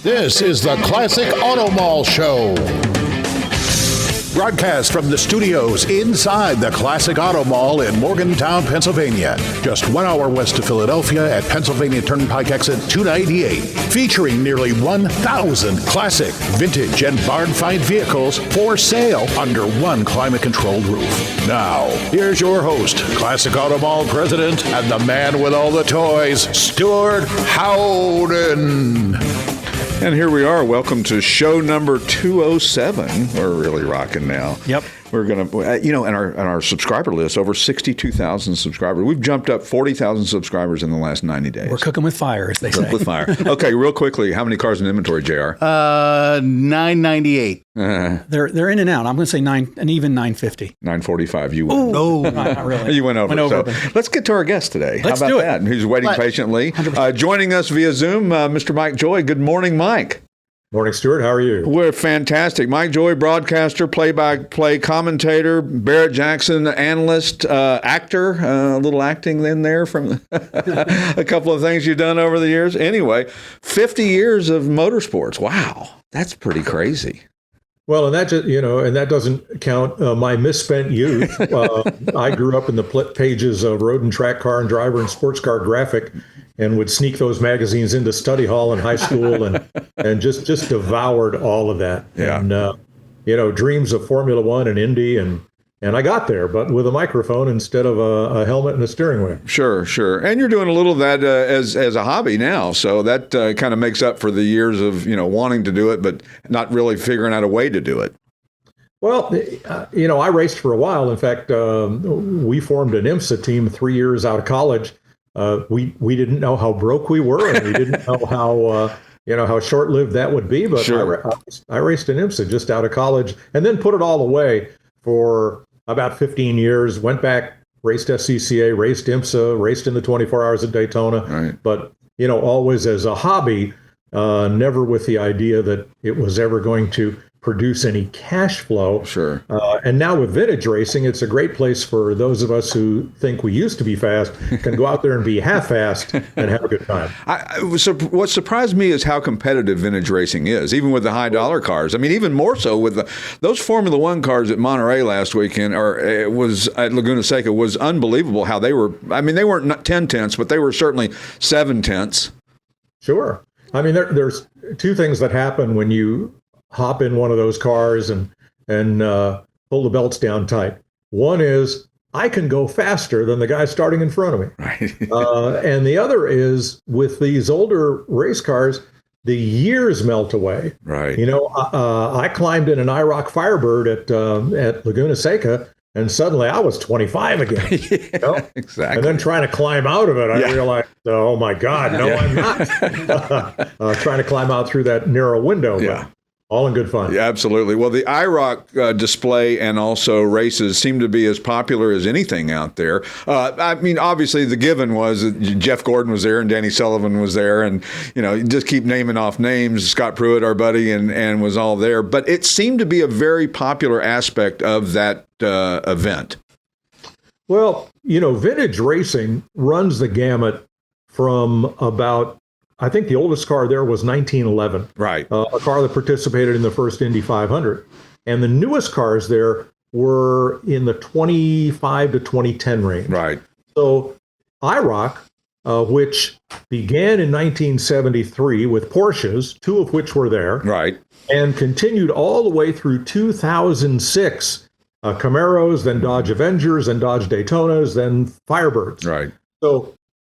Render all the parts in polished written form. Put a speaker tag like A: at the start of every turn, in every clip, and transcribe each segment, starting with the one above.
A: This is the Classic Auto Mall Show. Broadcast from the studios inside the Classic Auto Mall in Morgantown, Pennsylvania. Just 1 hour west of Philadelphia at Pennsylvania Turnpike exit 298. Featuring nearly 1,000 classic, vintage, and barn-find vehicles for sale under one climate-controlled roof. Now, here's your host, Classic Auto Mall president and the man with all the toys, Stewart Howden.
B: And here we are. Welcome to show number 207. We're really rocking now.
C: Yep.
B: We're going to, in our subscriber list, over 62,000 subscribers. We've jumped up 40,000 subscribers in the last 90 days.
C: We're cooking with fire, as they say.
B: Cook with fire. Okay, real quickly, how many cars in inventory, JR?
D: 998.
C: They're in and out. I'm going to say 950.
B: 945. You win.
D: No,
C: Not really.
B: You went over. So let's get to our guest today.
C: Let's
B: how about
C: do it.
B: that? Who's waiting patiently. Joining us via Zoom, Mr. Mike Joy. Good morning, Mike.
E: Morning, Stuart. How are you?
B: We're fantastic. Mike Joy, broadcaster, play-by-play commentator, Barrett-Jackson analyst, actor, a little acting in there from a couple of things you've done over the years. Anyway, 50 years of motorsports. Wow, that's pretty crazy.
E: Well, and that just, and that doesn't count my misspent youth. I grew up in the pages of Road and Track Car and Driver and Sports Car Graphic, and would sneak those magazines into study hall in high school and just devoured all of that.
B: Yeah.
E: And, dreams of Formula One and Indy, and I got there, but with a microphone instead of a helmet and a steering wheel.
B: Sure. And you're doing a little of that as a hobby now. So that kind of makes up for the years of, wanting to do it, but not really figuring out a way to do it.
E: Well, I raced for a while. In fact, we formed an IMSA team 3 years out of college. We didn't know how broke we were, and we didn't know how short-lived that would be. But
B: sure.
E: I raced in IMSA just out of college, and then put it all away for about 15 years. Went back, raced SCCA, raced IMSA, raced in the 24 Hours at Daytona.
B: Right.
E: But always as a hobby, never with the idea that it was ever going to produce any cash flow.
B: Sure.
E: And now with vintage racing, it's a great place for those of us who think we used to be fast, can go out there and be half-fast and have a good time.
B: So what surprised me is how competitive vintage racing is, even with the high-dollar cars. I mean, even more so with those Formula One cars at Monterey last weekend, or it was at Laguna Seca, was unbelievable how they were. I mean, they weren't 10 tenths, but they were certainly 7 tenths.
E: Sure. I mean, there's two things that happen when you hop in one of those cars and pull the belts down tight. One is I can go faster than the guy starting in front of me.
B: Right.
E: And the other is with these older race cars, the years melt away.
B: Right.
E: I climbed in an IROC Firebird at Laguna Seca, and suddenly I was 25 again.
B: Exactly.
E: And then trying to climb out of it, I realized, oh my God, no, I'm not. Trying to climb out through that narrow window.
B: Yeah.
E: All in good fun.
B: Yeah, absolutely. Well, the IROC display and also races seem to be as popular as anything out there. I mean, obviously, the given was that Jeff Gordon was there and Danny Sullivan was there, and you just keep naming off names. Scott Pruitt, our buddy, and was all there. But it seemed to be a very popular aspect of that event.
E: Well, vintage racing runs the gamut from about, I think the oldest car there was 1911.
B: Right.
E: A car that participated in the first Indy 500. And the newest cars there were in the 25 to 2010 range.
B: Right.
E: So IROC, which began in 1973 with Porsches, 2 of which were there.
B: Right.
E: And continued all the way through 2006. Camaros, then Dodge Avengers, then Dodge Daytonas, then Firebirds.
B: Right.
E: So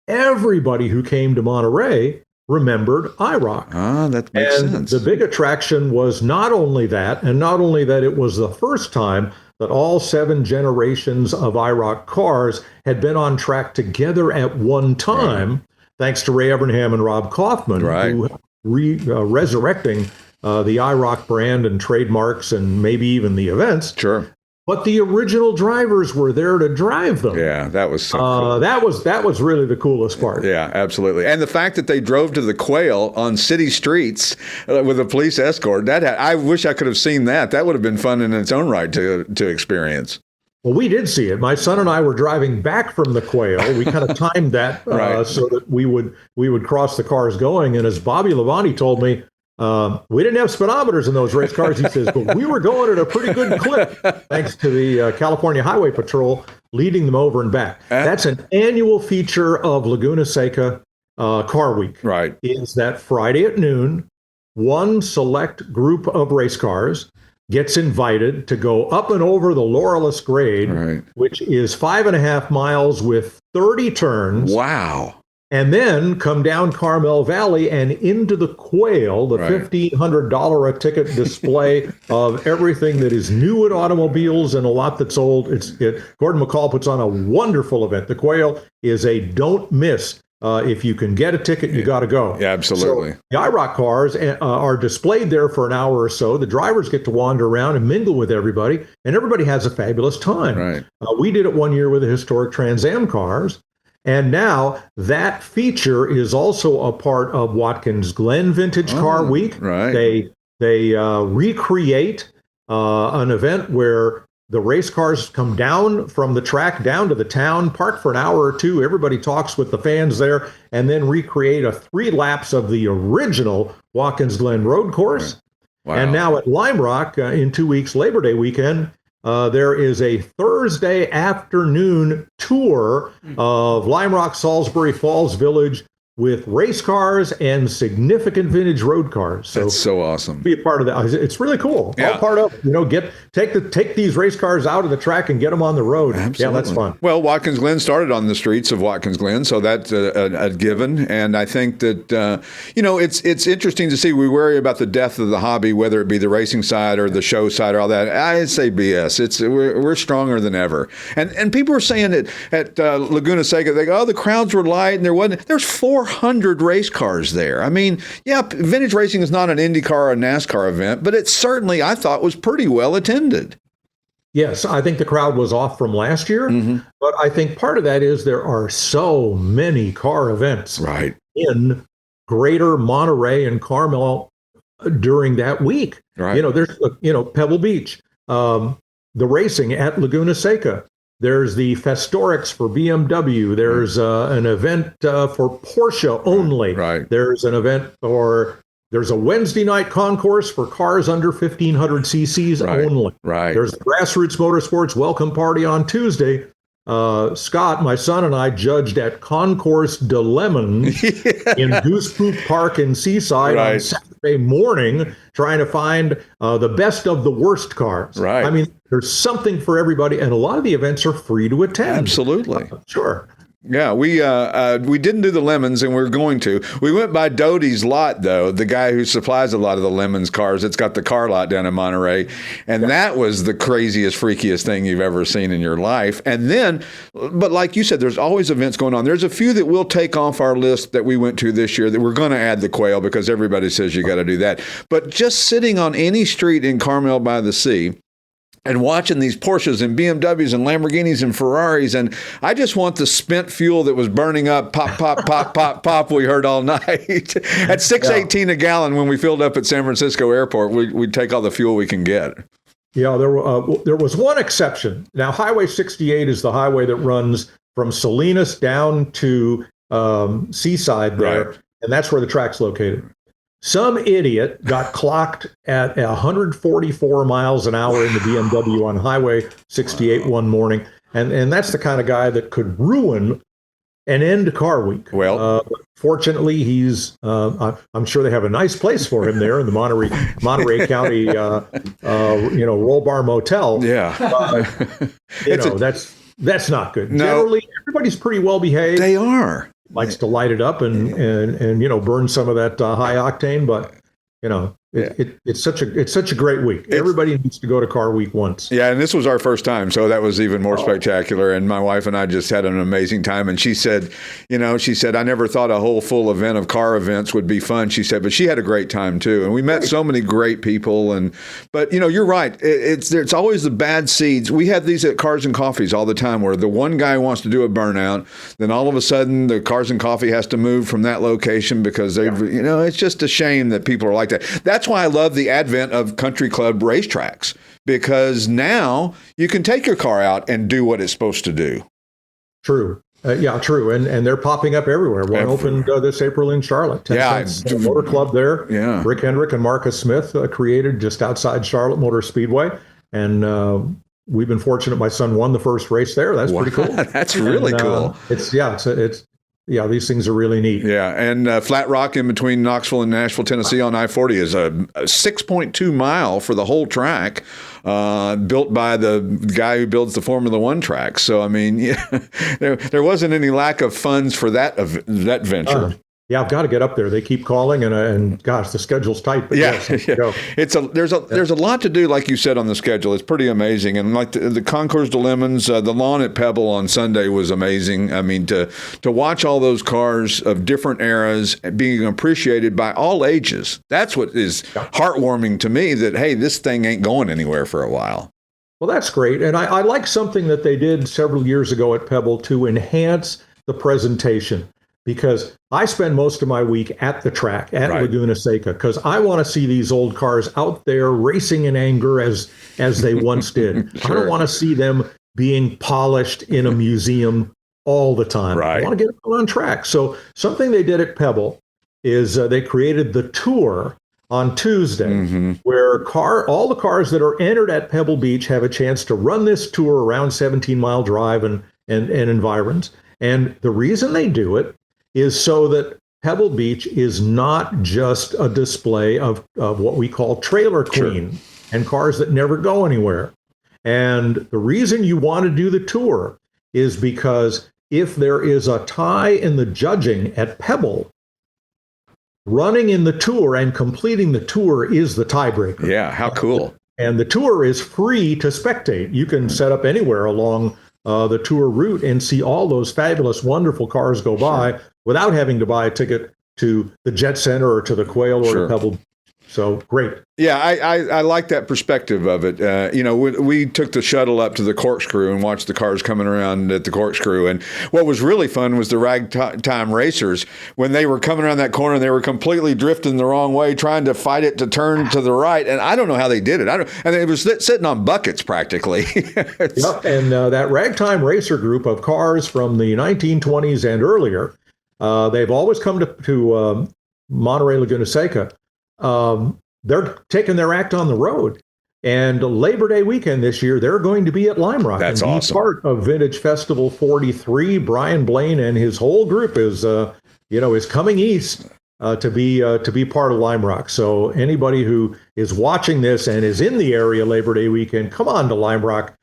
E: everybody who came to Monterey remembered IROC.
B: That makes sense.
E: The big attraction was not only that, and not only that it was the first time that all 7 generations of IROC cars had been on track together at one time, thanks to Ray Evernham and Rob Kaufman, who resurrecting the IROC brand and trademarks and maybe even the events.
B: Sure.
E: But the original drivers were there to drive them.
B: Yeah, that was so cool.
E: That was really the coolest part.
B: Yeah, absolutely. And the fact that they drove to the Quail on city streets with a police escort, I wish I could have seen that. That would have been fun in its own right to experience.
E: Well, we did see it. My son and I were driving back from the Quail. We kind of timed that so that we would cross the cars going. And as Bobby Labonte told me, We didn't have speedometers in those race cars, he says, but we were going at a pretty good clip, thanks to the California Highway Patrol leading them over and back. That's an annual feature of Laguna Seca Car Week.
B: Right.
E: Is that Friday at noon, one select group of race cars gets invited to go up and over the Laurelus grade, which is 5.5 miles with 30 turns.
B: Wow.
E: And then come down Carmel Valley and into the Quail, the $1,500 a ticket display of everything that is new in automobiles and a lot that's old. Gordon McCall puts on a wonderful event. The Quail is a don't miss. If you can get a ticket, you got to go.
B: Yeah, absolutely.
E: So the IROC cars are displayed there for an hour or so. The drivers get to wander around and mingle with everybody, and everybody has a fabulous time.
B: Right.
E: We did it one year with the historic Trans Am cars. And now that feature is also a part of Watkins Glen Vintage Car Week.
B: Right.
E: They recreate an event where the race cars come down from the track down to the town, park for an hour or two. Everybody talks with the fans there, and then recreate 3 laps of the original Watkins Glen Road Course. Wow. And now at Lime Rock, in 2 weeks, Labor Day weekend, there is a Thursday afternoon tour of Lime Rock, Salisbury Falls Village with race cars and significant vintage road cars. So
B: that's so awesome.
E: Be a part of that. It's really cool.
B: Yeah.
E: All part of, take these race cars out of the track and get them on the road.
B: Absolutely.
E: Yeah, that's fun.
B: Well, Watkins Glen started on the streets of Watkins Glen, so that's a given. And I think that, it's interesting to see. We worry about the death of the hobby, whether it be the racing side or the show side or all that. I say BS. We're stronger than ever. And people are saying that at Laguna Seca, they go, oh, the crowds were light and there's 400 race cars there. I mean, yeah, vintage racing is not an IndyCar or a NASCAR event, but it certainly, I thought, was pretty well attended.
E: Yes, I think the crowd was off from last year, but I think part of that is there are so many car events in Greater Monterey and Carmel during that week. Right. There's Pebble Beach, the racing at Laguna Seca. There's the Festorics for BMW. There's an event for Porsche only. Right. There's an event there's a Wednesday night concourse for cars under 1,500 cc's only. Right. There's a Grassroots Motorsports welcome party on Tuesday. Scott, my son, and I judged at Concourse de Lemon in Goose Poop Park in Seaside on Saturday morning, trying to find the best of the worst cars. Right. I mean, there's something for everybody, and a lot of the events are free to attend. Absolutely. Sure.
B: Yeah, we didn't do the lemons, and we're going to. We went by Doty's lot, though, the guy who supplies a lot of the lemons cars. It's got the car lot down in Monterey, and that was the craziest, freakiest thing you've ever seen in your life. And then, but like you said, there's always events going on. There's a few that we'll take off our list that we went to this year that we're going to add the Quail because everybody says you got to do that. But just sitting on any street in Carmel by the Sea and watching these Porsches and BMWs and Lamborghinis and Ferraris, and I just want the spent fuel that was burning up, pop, pop, pop, pop, pop, we heard all night. At $6.18 a gallon when we filled up at San Francisco Airport, we'd take all the fuel we can get.
E: Yeah, there was one exception. Now, Highway 68 is the highway that runs from Salinas down to Seaside there, and that's where the track's located. Some idiot got clocked at 144 miles an hour in the BMW on Highway 68 one morning. And that's the kind of guy that could ruin an end car week. Well, fortunately, he's, I'm sure they have a nice place for him there in the Monterey County, Roll Bar Motel. Yeah. That's not good. No. Generally, everybody's pretty well behaved.
B: They are.
E: Likes to light it up and burn some of that high octane, but it's such a great week. Everybody needs to go to Car Week once.
B: Yeah, and this was our first time, so that was even more spectacular. And my wife and I just had an amazing time. And she said, I never thought a whole full event of car events would be fun. She said, but she had a great time too. And we met so many great people. But you're right. It's always the bad seeds. We have these at Cars and Coffees all the time, where the one guy wants to do a burnout, then all of a sudden the Cars and Coffee has to move from that location because it's just a shame that people are like that. That's why I love the advent of country club racetracks, because now you can take your car out and do what it's supposed to do.
E: True. Yeah, true. And they're popping up everywhere. One opened this April in Charlotte. 10 Cents Motor Club there.
B: Yeah.
E: Rick Hendrick and Marcus Smith created just outside Charlotte Motor Speedway. And we've been fortunate. My son won the first race there. That's pretty cool.
B: That's really cool.
E: Yeah, these things are really neat.
B: Yeah, and Flat Rock in between Knoxville and Nashville, Tennessee on I-40 is a 6.2 mile for the whole track, built by the guy who builds the Formula One track. So, I mean, there wasn't any lack of funds for that venture.
E: Yeah, I've got to get up there. They keep calling, and gosh, the schedule's tight. But yes,
B: there's a lot to do, like you said, on the schedule. It's pretty amazing, and like the Concours de Lemons, the lawn at Pebble on Sunday was amazing. I mean, to watch all those cars of different eras being appreciated by all ages. That's what is heartwarming to me. That hey, this thing ain't going anywhere for a while.
E: Well, that's great, and I like something that they did several years ago at Pebble to enhance the presentation. Because I spend most of my week at the track at Laguna Seca, because I want to see these old cars out there racing in anger as they once did. Sure. I don't want to see them being polished in a museum all the time.
B: Right.
E: I want to get them on track. So something they did at Pebble is they created the tour on Tuesday, where all the cars that are entered at Pebble Beach have a chance to run this tour around 17-mile drive and environs. And the reason they do it is so that Pebble Beach is not just a display of what we call trailer queen and cars that never go anywhere. And the reason you want to do the tour is because if there is a tie in the judging at Pebble, running in the tour and completing the tour is the tiebreaker.
B: Yeah, how cool.
E: And the tour is free to spectate. You can set up anywhere along the tour route and see all those fabulous, wonderful cars go by without having to buy a ticket to the Jet Center or to the Quail or to Pebble. So great.
B: Yeah, I like that perspective of it. We took the shuttle up to the Corkscrew and watched the cars coming around at the Corkscrew. And what was really fun was the ragtime racers. When they were coming around that corner, they were completely drifting the wrong way, trying to fight it to turn to the right. And I don't know how they did it. And it was sitting on buckets practically.
E: Yep. And that ragtime racer group of cars from the 1920s and earlier, they've always come to Monterey Laguna Seca. They're taking their act on the road. And Labor Day weekend this year, they're going to be at Lime Rock.
B: That's
E: and
B: awesome.
E: Part of Vintage Festival 43. Brian Blaine and his whole group is coming east to be part of Lime Rock. So anybody who is watching this and is in the area Labor Day weekend, come on to Lime Rock,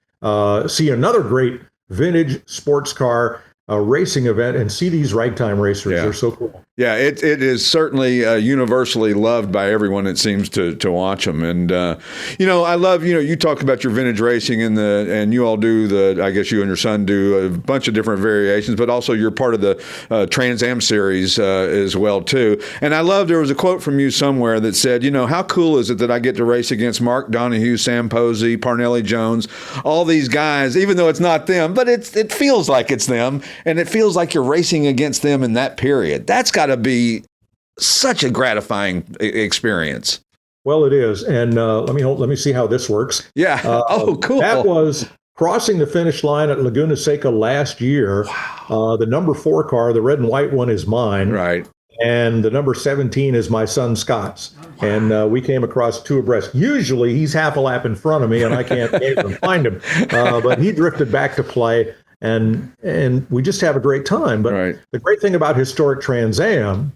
E: see another great vintage sports car racing event and see these ragtime racers.
B: Yeah.
E: They're so cool.
B: Yeah, it is certainly universally loved by everyone that seems to watch them. And, I love, you talk about your vintage racing and you all do I guess you and your son do a bunch of different variations, but also you're part of the Trans Am series as well, too. And I love, there was a quote from you somewhere that said, how cool is it that I get to race against Mark Donohue, Sam Posey, Parnelli Jones, all these guys, even though it's not them, but it feels like it's them. And it feels like you're racing against them in that period. That's got to be such a gratifying experience.
E: Well, it is. And let me see how this works.
B: Yeah. Cool.
E: That was crossing the finish line at Laguna Seca last year. Wow. The number 4 car, the red and white one, is mine.
B: Right.
E: And the number 17 is my son Scott's. Wow. And we came across 2 abreast. Usually he's half a lap in front of me and I can't even find him. But he drifted back to play. And we just have a great time. But the great thing about Historic Trans Am,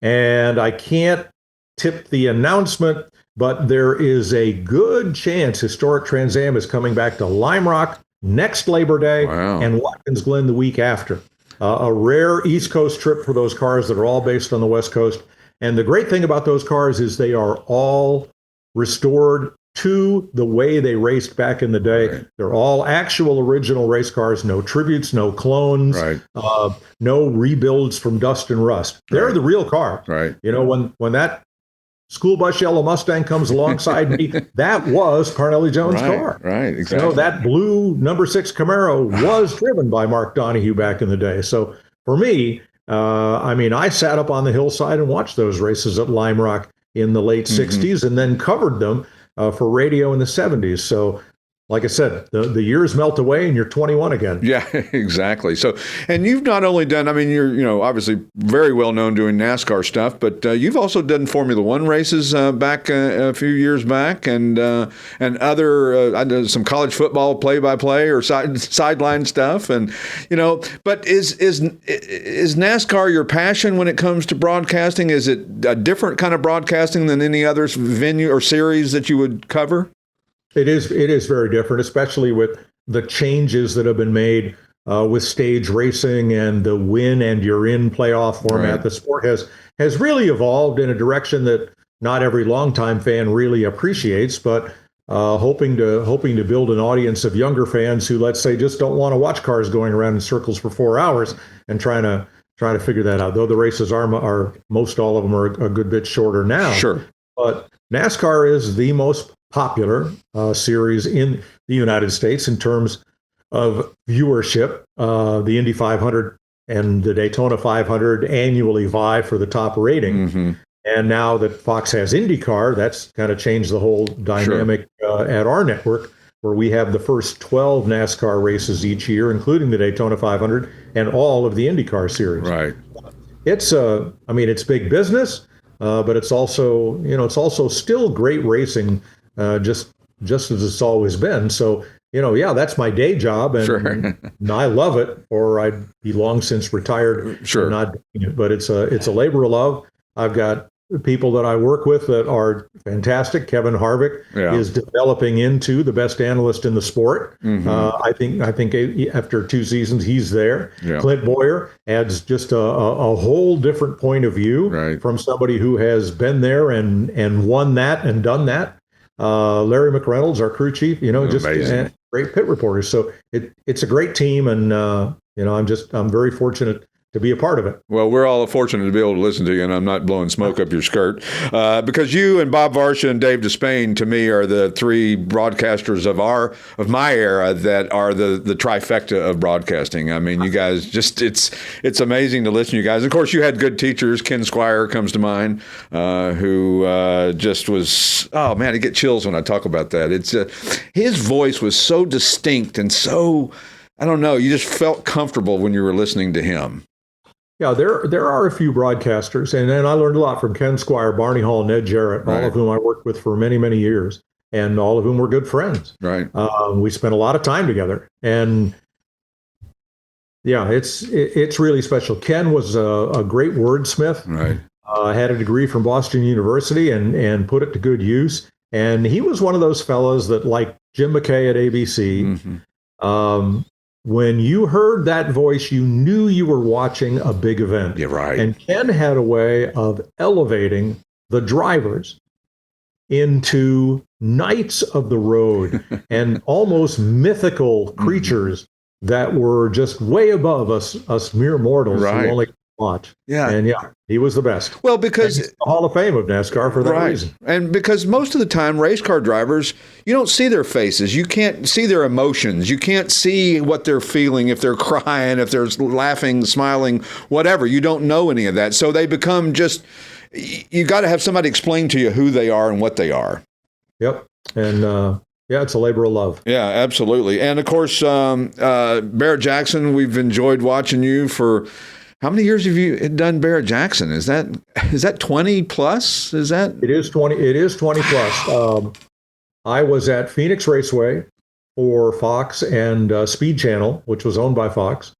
E: and I can't tip the announcement, but there is a good chance Historic Trans Am is coming back to Lime Rock next Labor Day and Watkins Glen the week after. A rare East Coast trip for those cars that are all based on the West Coast. And the great thing about those cars is they are all restored to the way they raced back in the day. Right. They're all actual original race cars, no tributes, no clones, no rebuilds from dust and rust. They're the real car.
B: Right.
E: When that school bus yellow Mustang comes alongside me, that was Parnelli Jones' car.
B: Right, exactly.
E: That blue number 6 Camaro was driven by Mark Donohue back in the day. So for me, I sat up on the hillside and watched those races at Lime Rock in the late 60s and then covered them for radio in the 70s. So like I said, the years melt away and you're 21 again.
B: Yeah, exactly. So, and you've not only done, I mean, you're, obviously very well known doing NASCAR stuff, but you've also done Formula One races back a few years back, and other, I know some college football play-by-play or sideline stuff, and but is NASCAR your passion when it comes to broadcasting? Is it a different kind of broadcasting than any other venue or series that you would cover?
E: It is very different, especially with the changes that have been made with stage racing and the win and you're in playoff format.
B: Right.
E: The sport has really evolved in a direction that not every longtime fan really appreciates, but hoping to build an audience of younger fans who, let's say, just don't want to watch cars going around in circles for 4 hours and trying to figure that out. Though the races are most all of them are a good bit shorter now.
B: Sure.
E: But NASCAR is the most popular series in the United States in terms of viewership. The Indy 500 and the Daytona 500 annually vie for the top rating.
B: Mm-hmm.
E: And now that Fox has IndyCar, that's kind of changed the whole dynamic at our network, where we have the first 12 NASCAR races each year, including the Daytona 500 and all of the IndyCar series.
B: Right.
E: It's it's big business, but it's also still great racing. Just as it's always been. So, that's my day job, and,
B: Sure.
E: and I love it, or I'd be long since retired.
B: Sure.
E: Not doing it, but it's a labor of love. I've got people that I work with that are fantastic. Kevin Harvick is developing into the best analyst in the sport.
B: Mm-hmm.
E: I think after 2 seasons, he's there.
B: Yeah.
E: Clint Boyer adds just a whole different point of view from somebody who has been there and won that and done that. Larry McReynolds, our crew chief, just great pit reporters. So it's a great team, and I'm very fortunate to be a part of it. Well,
B: we're all fortunate to be able to listen to you, and I'm not blowing smoke up your skirt, because you and Bob Varsha and Dave Despain, to me, are the 3 broadcasters of my era that are the trifecta of broadcasting. I mean, you guys just it's amazing to listen to you guys. Of course, you had good teachers. Ken Squire comes to mind, who just was, oh man, I get chills when I talk about that. It's his voice was so distinct and so, I don't know, you just felt comfortable when you were listening to him.
E: Yeah, there are a few broadcasters, and I learned a lot from Ken Squire, Barney Hall, Ned Jarrett, all of whom I worked with for many, many years, and all of whom were good friends. Right. We spent a lot of time together, and yeah, it's really special. Ken was a great wordsmith. Right. Had a degree from Boston University and put it to good use. And he was one of those fellows that, like Jim McKay at ABC, when you heard that voice, you knew you were watching a big event. Yeah, right. And Ken had a way of elevating the drivers into knights of the road and almost mythical creatures that were just way above us mere mortals who only watch. Yeah. And he was the best. Well, because the Hall of Fame of NASCAR for that reason.
B: And because most of the time, race car drivers, you don't see their faces. You can't see their emotions. You can't see what they're feeling, if they're crying, if they're laughing, smiling, whatever. You don't know any of that. So they become just, you got to have somebody explain to you who they are and what they are.
E: Yep. And, it's a labor of love.
B: Yeah, absolutely. And of course, Barrett-Jackson, we've enjoyed watching you for. How many years have you done Barrett-Jackson? Is that 20 plus? Is that?
E: It is 20. It is 20 plus. I was at Phoenix Raceway for Fox and Speed Channel, which was owned by Fox,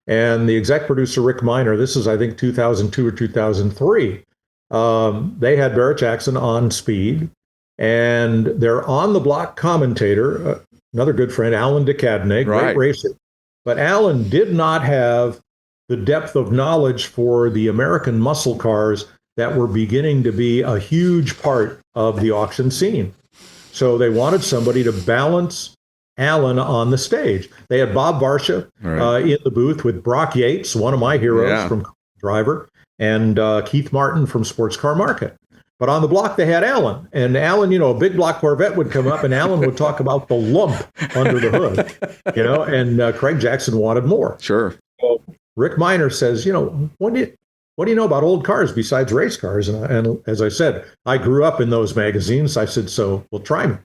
E: and the exec producer Rick Miner. This is, I think, 2002 or 2003. They had Barrett-Jackson on Speed, and their on-the-block commentator, another good friend, Alan DeCadney, great racer, but Alan did not have the depth of knowledge for the American muscle cars that were beginning to be a huge part of the auction scene. So they wanted somebody to balance Alan on the stage. They had Bob Varsha in the booth with Brock Yates, one of my heroes from Driver, and Keith Martin from Sports Car Market. But on the block, they had Alan. And Alan, a big block Corvette would come up, and Alan would talk about the lump under the hood, and Craig Jackson wanted more.
B: Sure.
E: So Rick Miner says, what do you know about old cars besides race cars? And as I said, I grew up in those magazines. I said, so, well, try me.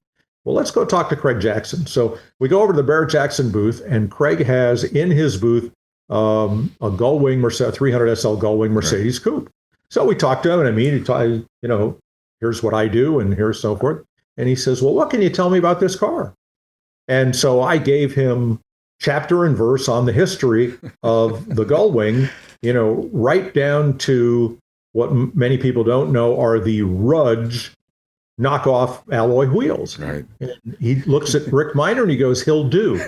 E: well, let's go talk to Craig Jackson. So we go over to the Barrett-Jackson booth, and Craig has in his booth a Gullwing Mercedes, 300 SL Gullwing Mercedes coupe. So we talked to him, and I mean, here's what I do, and here's so forth. And he says, well, what can you tell me about this car? And so I gave him chapter and verse on the history of the Gullwing, right down to what many people don't know are the Rudge knockoff alloy wheels.
B: Right.
E: And he looks at Rick Miner and he goes, he'll do.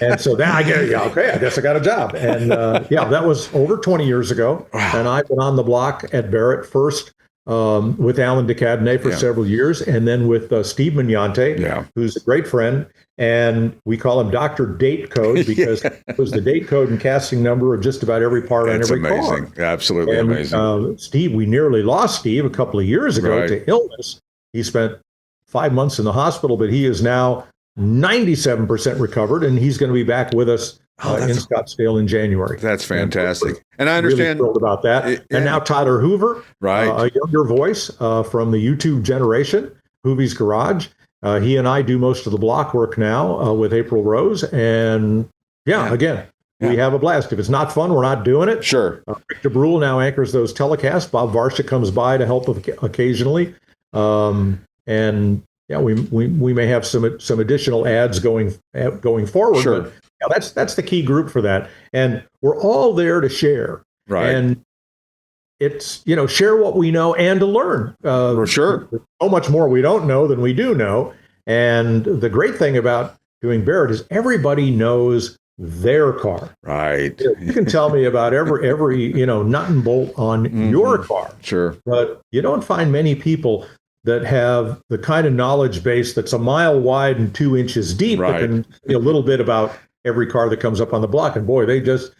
E: And so then I get, okay, I guess I got a job. And that was over 20 years ago. Wow. And I've been on the block at Barrett first with Alan DeCadenet for several years, and then with Steve Mignante, who's a great friend. And we call him Dr. Date Code because it was the date code and casting number of just about every part on every car.
B: Amazing. Absolutely amazing.
E: Steve, we nearly lost Steve a couple of years ago to illness. He spent 5 months in the hospital, but he is now 97% recovered, and he's going to be back with us in Scottsdale in January.
B: That's fantastic. And I understand.
E: Really thrilled about that. And now Tyler Hoover, a younger voice from the YouTube generation, Hoovy's Garage. He and I do most of the block work now with April Rose. And we have a blast. If it's not fun, we're not doing it.
B: Sure.
E: Rick DeBrule now anchors those telecasts. Bob Varsha comes by to help occasionally. We may have some additional ads going forward.
B: Sure.
E: But that's the key group for that. And we're all there to share.
B: Right.
E: And it's, share what we know and to learn.
B: For sure.
E: There's so much more we don't know than we do know. And the great thing about doing Barrett is everybody knows their car.
B: Right.
E: You can tell me about every nut and bolt on your car.
B: Sure.
E: But you don't find many people that have the kind of knowledge base that's a mile wide and 2 inches deep that can see a little bit about every car that comes up on the block. And boy, they just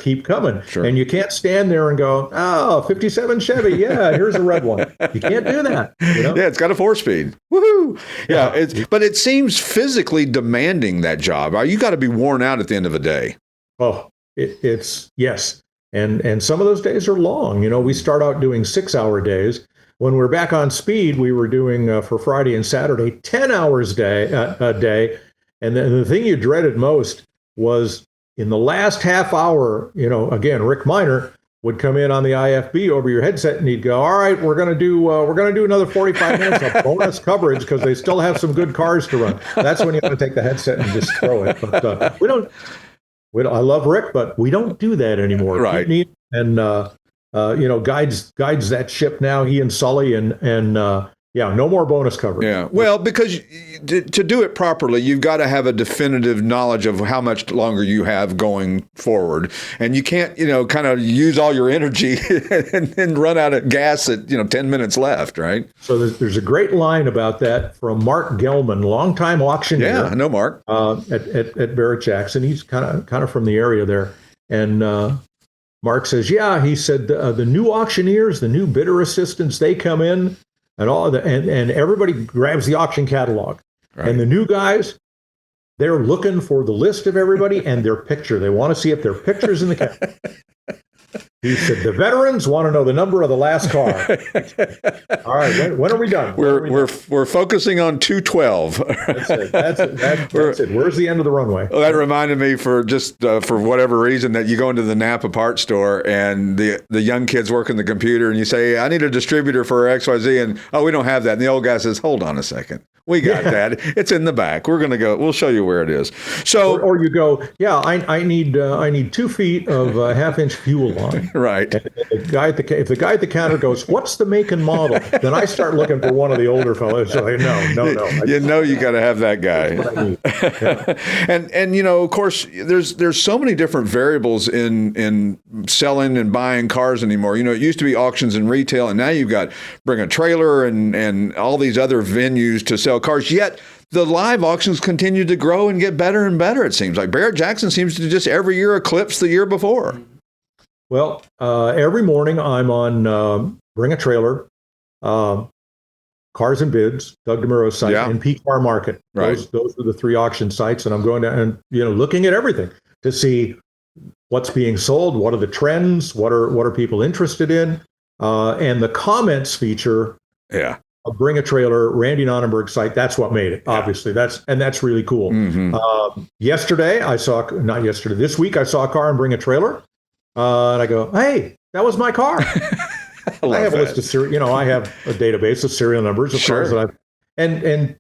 E: keep coming. Sure. And you can't stand there and go, 57 Chevy. Yeah, here's a red one. You can't do that.
B: Yeah, it's got a 4-speed. Woohoo. Yeah. But it seems physically demanding, that job. You got to be worn out at the end of the day.
E: Oh, it's yes. And some of those days are long. We start out doing 6-hour days. When we're back on speed, we were doing for Friday and Saturday, 10 hours a day. And the thing you dreaded most was in the last half hour, again, Rick Miner would come in on the IFB over your headset and he'd go, all right, we're going to do another 45 minutes of bonus coverage because they still have some good cars to run. That's when you want to take the headset and just throw it. But I love Rick, but we don't do that anymore.
B: Right.
E: And guides that ship now, he and Sully, and no more bonus coverage.
B: Yeah, well, because to do it properly, you've got to have a definitive knowledge of how much longer you have going forward. And you can't, kind of use all your energy and then run out of gas at, 10 minutes left, right?
E: So there's a great line about that from Mark Gelman, longtime auctioneer.
B: Yeah, I know Mark.
E: At Barrett-Jackson. He's kind of from the area there. And Mark says, he said, the new auctioneers, the new bidder assistants, they come in and and everybody grabs the auction catalog. Right. And the new guys, they're looking for the list of everybody and their picture. They want to see if their picture's in the catalog. He said, the veterans want to know the number of the last car. All right, when are we done?
B: We're focusing on 212.
E: That's it. Where's the end of the runway?
B: Well, that reminded me for whatever reason that you go into the Napa parts store and the young kids working the computer and you say, I need a distributor for XYZ, and we don't have that. And the old guy says, hold on a second. We got that. It's in the back. We're going to go. We'll show you where it is. So,
E: or you go, I need 2 feet of half-inch fuel line.
B: Right.
E: And if the guy at the counter goes, what's the make and model? Then I start looking for one of the older fellows. So no.
B: You got to have that guy. And of course, there's so many different variables in selling and buying cars anymore. It used to be auctions and retail, and now you've got bring a trailer and all these other venues to sell cars, yet the live auctions continue to grow and get better and better. It seems like Barrett-Jackson seems to just every year eclipse the year before.
E: Well, every morning I'm on Bring a Trailer, Cars and Bids, Doug DeMuro's site, and P-Car Market.
B: Right.
E: Those are the 3 auction sites, and I'm going to and looking at everything to see what's being sold, what are the trends, what are people interested in, and the comments feature.
B: Yeah.
E: Bring a Trailer, Randy Nonnenberg site. That's what made it. Obviously, that's really cool. This week I saw a car and Bring a Trailer, and I go, hey, that was my car. I have a list of serial, I have a database of serial numbers of cars that I've and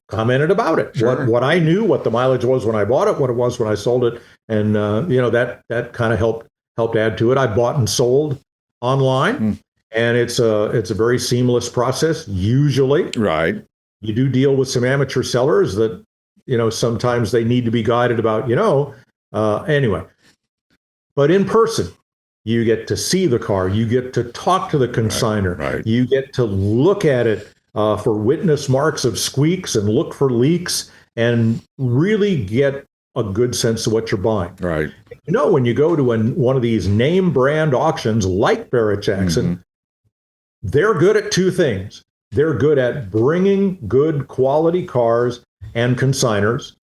E: commented about it. What I knew, what the mileage was when I bought it, what it was when I sold it, and that kind of helped add to it. I bought and sold online, and it's a very seamless process. Usually, right, you do deal with some amateur sellers that sometimes they need to be guided about anyway. But in person, you get to see the car, you get to talk to the consignor, you get to look at it for witness marks of squeaks and look for leaks and really get a good sense of what you're buying. Right. When you go to one of these name brand auctions like Barrett-Jackson, they're good at two things. They're good at bringing good quality cars and consigners.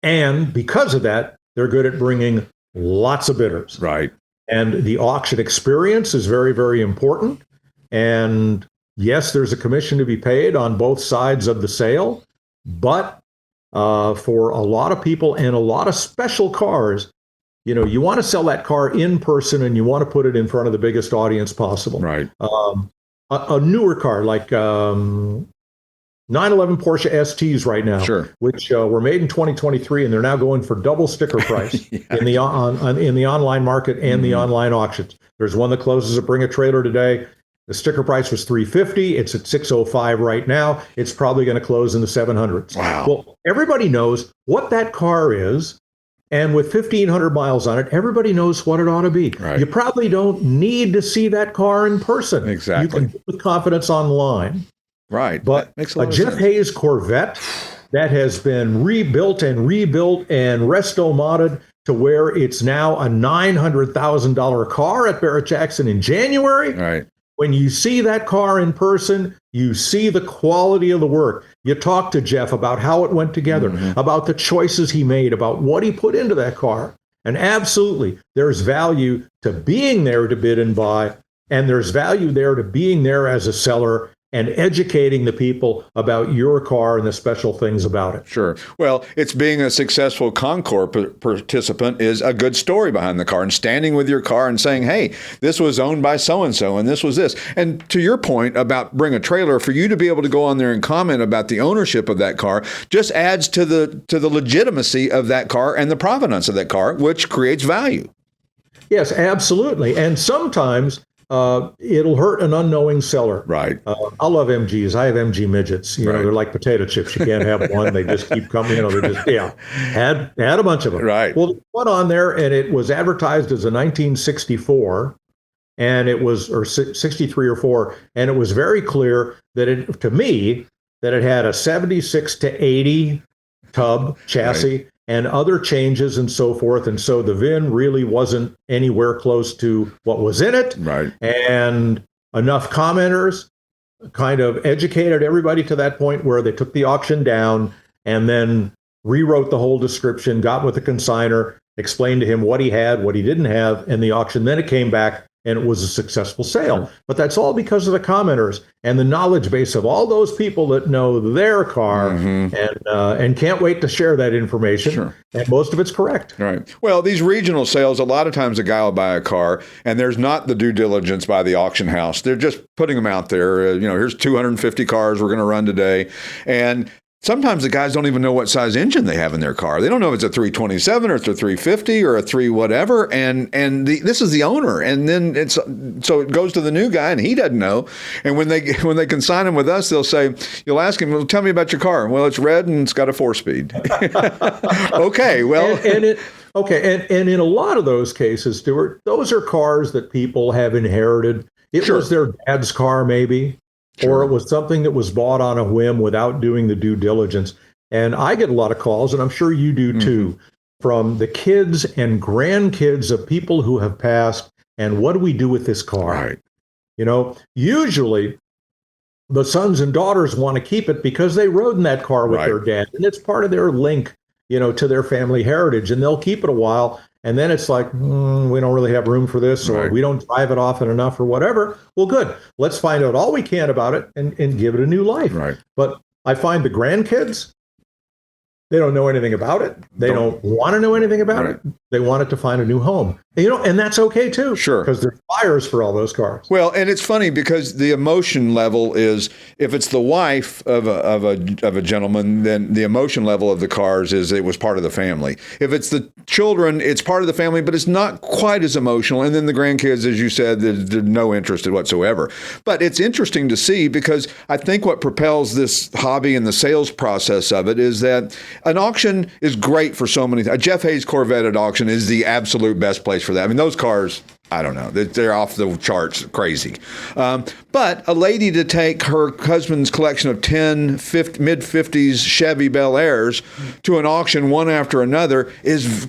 E: And because of that, they're good at bringing lots of bidders. Right. And the auction experience is very, very important. And yes, there's a commission to be paid on both sides of the sale. But for a lot of people and a lot of special cars, you want to sell that car in person and you want to put it in front of the biggest audience possible. Right. A newer car like 911 Porsche STs right now, which were made in 2023, and they're now going for double sticker price in the online market and the online auctions. There's one that closes at Bring a Trailer today. The sticker price was $350. It's at $605 right now. It's probably going to close in the 700s. Wow. Well, everybody knows what that car is. And with 1,500 miles on it, everybody knows what it ought to be. Right. You probably don't need to see that car in person. Exactly. You can get with confidence online. Right. But a Jeff Hayes Corvette that has been rebuilt and resto-modded to where it's now a $900,000 car at Barrett-Jackson in January. Right. When you see that car in person, you see the quality of the work. You talk to Jeff about how it went together, about the choices he made, about what he put into that car. And absolutely, there's value to being there to bid and buy, and there's value there to being there as a seller and educating the people about your car and the special things about it. Sure. Well, it's being a successful Concours participant is a good story behind the car, and standing with your car and saying, hey, this was owned by so-and-so, and this was this. And to your point about Bring a Trailer, for you to be able to go on there and comment about the ownership of that car just adds to the legitimacy of that car and the provenance of that car, which creates value. Yes, absolutely. And sometimes it'll hurt an unknowing seller. Right. I love MGs. I have MG midgets. They're like potato chips. You can't have one. They just keep coming. They just had a bunch of them. Right. Well, they went on there, and it was advertised as a 1964, and it was or 63 or 4, and it was very clear that it had a 76 to 80 tub chassis. Right. And other changes and so forth. And so the VIN really wasn't anywhere close to what was in it. Right. And enough commenters kind of educated everybody to that point where they took the auction down and then rewrote the whole description, got with the consignor, explained to him what he had, what he didn't have in the auction. Then it came back and it was a successful sale. Sure. But that's all because of the commenters and the knowledge base of all those people that know their car and can't wait to share that information. Sure. And most of it's correct. Right. Well, these regional sales, a lot of times a guy will buy a car and there's not the due diligence by the auction house. They're just putting them out there. Here's 250 cars we're going to run today. And sometimes the guys don't even know what size engine they have in their car. They don't know if it's a 327 or it's a 350 or a 3 whatever. And this is the owner. And then so it goes to the new guy and he doesn't know. And when they consign him with us, you'll ask him, well, tell me about your car. Well, it's red and it's got a 4-speed. Okay, well. And in a lot of those cases, Stewart, those are cars that people have inherited. It was their dad's car maybe. Sure. Or it was something that was bought on a whim without doing the due diligence. And I get a lot of calls, and I'm sure you do too, from the kids and grandkids of people who have passed. And what do we do with this car? Right. Usually the sons and daughters want to keep it because they rode in that car with their dad. And it's part of their link, to their family heritage. And they'll keep it a while. and then it's like, we don't really have room for this, or we don't drive it often enough, or whatever. Well, good. Let's find out all we can about it and give it a new life.
B: Right.
E: But I find the grandkids, they don't know anything about it. They don't want to know anything about it. They want it to find a new home. And that's okay too.
B: Sure.
E: Because they're buyers for all those cars.
B: Well, and it's funny because the emotion level is, if it's the wife of a gentleman, then the emotion level of the cars is it was part of the family. If it's the children, it's part of the family, but it's not quite as emotional. And then the grandkids, as you said, there's no interest whatsoever. But it's interesting to see, because I think what propels this hobby and the sales process of it is that an auction is great for so many things. A Jeff Hayes Corvette at auction is the absolute best place for that. I mean, those cars, I don't know, they're off the charts crazy. But a lady to take her husband's collection of 10 mid-50s Chevy Bel Airs to an auction one after another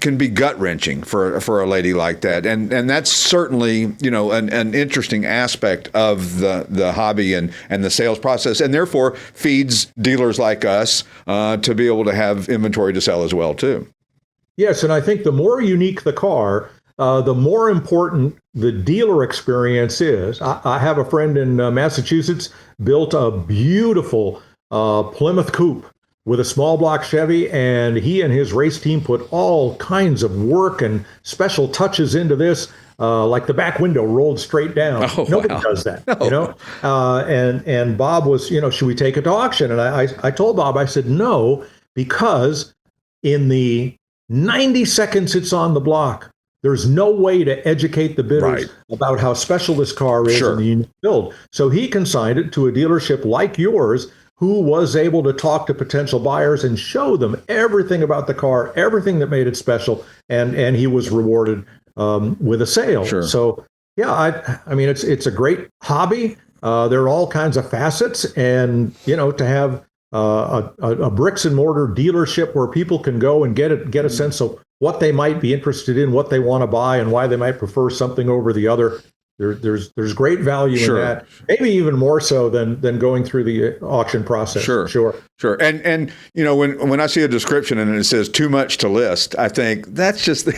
B: can be gut-wrenching for a lady like that. And that's certainly, an interesting aspect of the hobby and the sales process, and therefore feeds dealers like us to be able to have inventory to sell as well, too.
E: Yes, and I think the more unique the car, the more important the dealer experience is. I have a friend in Massachusetts built a beautiful Plymouth Coupe with a small block Chevy, and he and his race team put all kinds of work and special touches into this, like the back window rolled straight down. Nobody does that,
B: No.
E: And Bob was, should we take it to auction? And I told Bob, I said, no, because in the 90 seconds it's on the block, there's no way to educate the bidders about how special this car is and the unique build. So he consigned it to a dealership like yours, who was able to talk to potential buyers and show them everything about the car, everything that made it special, and he was rewarded with a sale.
B: Sure.
E: So yeah, I mean it's a great hobby. There are all kinds of facets, and to have a bricks and mortar dealership where people can go and get a sense of what they might be interested in, what they want to buy, and why they might prefer something over the other. There's great value in that. Maybe even more so than going through the auction process. Sure.
B: And when I see a description and it says too much to list, I think that's just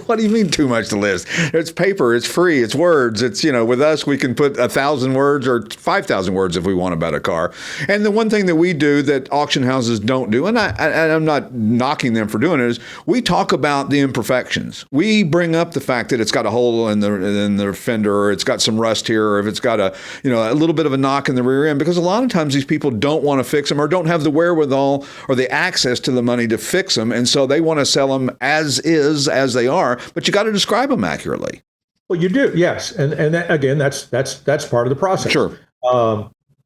B: what do you mean too much to list? It's paper, it's free, it's words. It's with us we can put 1,000 words or 5,000 words if we want about a car. And the one thing that we do that auction houses don't do, and I'm not knocking them for doing it, is we talk about the imperfections. We bring up the fact that it's got a hole in the fender, or it's got some rust here, or if it's got a little bit of a knock in the rear end, because a lot of times these people don't want to fix them or don't have the wherewithal or the access to the money to fix them, and so they want to sell them as they are, but you got to describe them accurately.
E: Well, you do, yes, and that, again, that's part of the process.
B: Sure.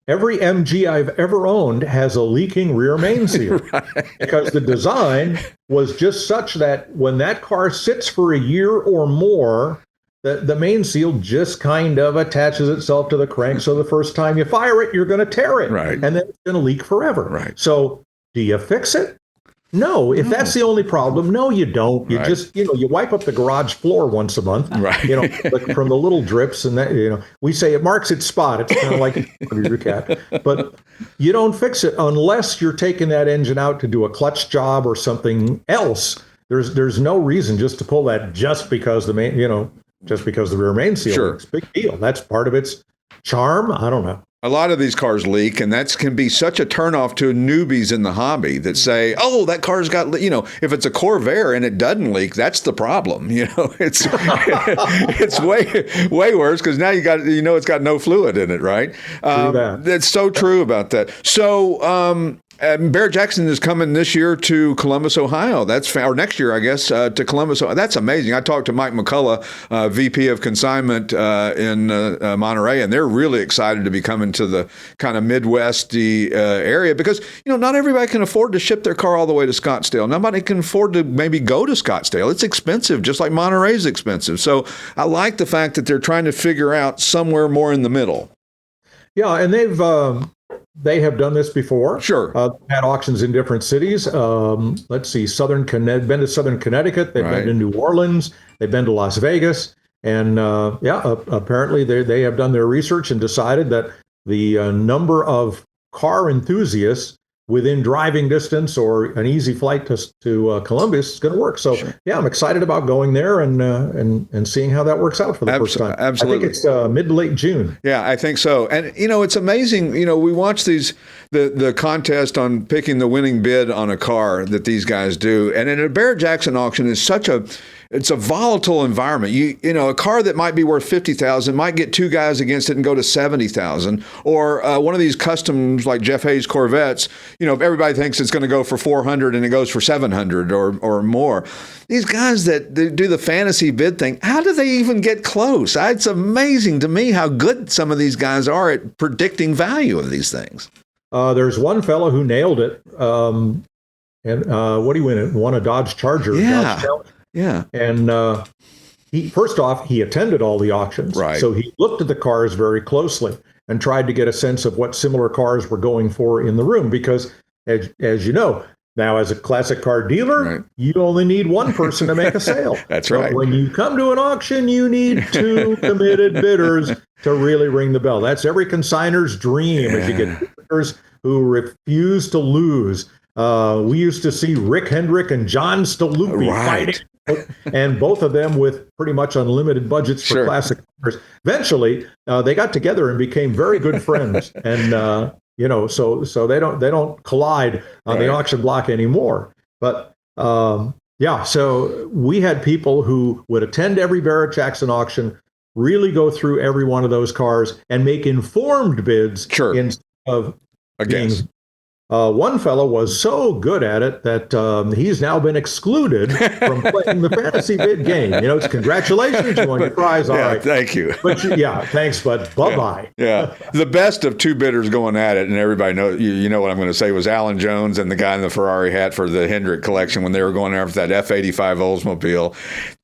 E: Every MG I've ever owned has a leaking rear main seal because the design was just such that when that car sits for a year or more, the main seal just kind of attaches itself to the crank. So the first time you fire it, you're going to tear it.
B: Right.
E: And then it's going to leak forever.
B: Right.
E: So do you fix it? No. If that's the only problem, no, you don't. You just, you wipe up the garage floor once a month.
B: Right.
E: Like from the little drips and that, we say it marks its spot. It's kind of like your cat. But you don't fix it unless you're taking that engine out to do a clutch job or something else. There's no reason just to pull that just because the rear main seal leaks. Big deal. That's part of its charm. I don't know.
B: A lot of these cars leak, and that can be such a turnoff to newbies in the hobby that say, "Oh, that car's got," if it's a Corvair and it doesn't leak, that's the problem. It's it's way worse because now it's got no fluid in it, right? That's so true about that. So. Barrett-Jackson is coming this year to Columbus, Ohio. Or next year, I guess, to Columbus. That's amazing. I talked to Mike McCullough, VP of Consignment in Monterey, and they're really excited to be coming to the kind of Midwesty area because, not everybody can afford to ship their car all the way to Scottsdale. Nobody can afford to maybe go to Scottsdale. It's expensive, just like Monterey's expensive. So I like the fact that they're trying to figure out somewhere more in the middle.
E: Yeah, and they have done this before.
B: Sure.
E: Had auctions in different cities. Let's see, been to Southern Connecticut. They've been to New Orleans. They've been to Las Vegas. And apparently they have done their research and decided that the number of car enthusiasts within driving distance or an easy flight to Columbus is going to work. So yeah, I'm excited about going there and seeing how that works out for the first time.
B: Absolutely.
E: I think it's mid to late June.
B: Yeah, I think so. And it's amazing. We watch the contest on picking the winning bid on a car that these guys do, and in a Barrett-Jackson auction is it's a volatile environment. A car that might be worth $50,000 might get two guys against it and go to $70,000. Or one of these customs like Jeff Hayes Corvettes. Everybody thinks it's going to go for $400 and it goes for $700 or more. These guys that do the fantasy bid thing, how do they even get close? It's amazing to me how good some of these guys are at predicting value of these things.
E: There's one fellow who nailed it. And what did he win? Won a Dodge Charger.
B: Yeah.
E: Dodge
B: Yeah.
E: And first off, he attended all the auctions.
B: Right.
E: So he looked at the cars very closely and tried to get a sense of what similar cars were going for in the room. Because as you know, now as a classic car dealer,
B: right,
E: you only need one person to make a sale.
B: That's right.
E: But when you come to an auction, you need two committed bidders to really ring the bell. That's every consignor's dream, as you get bidders who refuse to lose. We used to see Rick Hendrick and John Staluppi fighting. And both of them with pretty much unlimited budgets for classic cars. Eventually, they got together and became very good friends. And so they don't collide on the auction block anymore. But so we had people who would attend every Barrett-Jackson auction, really go through every one of those cars, and make informed bids instead of being. One fellow was so good at it that he's now been excluded from playing the fantasy bid game. It's congratulations, you won your prize. All right.
B: Thank you.
E: But thanks, but bye-bye.
B: Yeah. The best of two bidders going at it, and everybody knows, you know what I'm going to say, was Alan Jones and the guy in the Ferrari hat for the Hendrick collection when they were going after that F-85 Oldsmobile.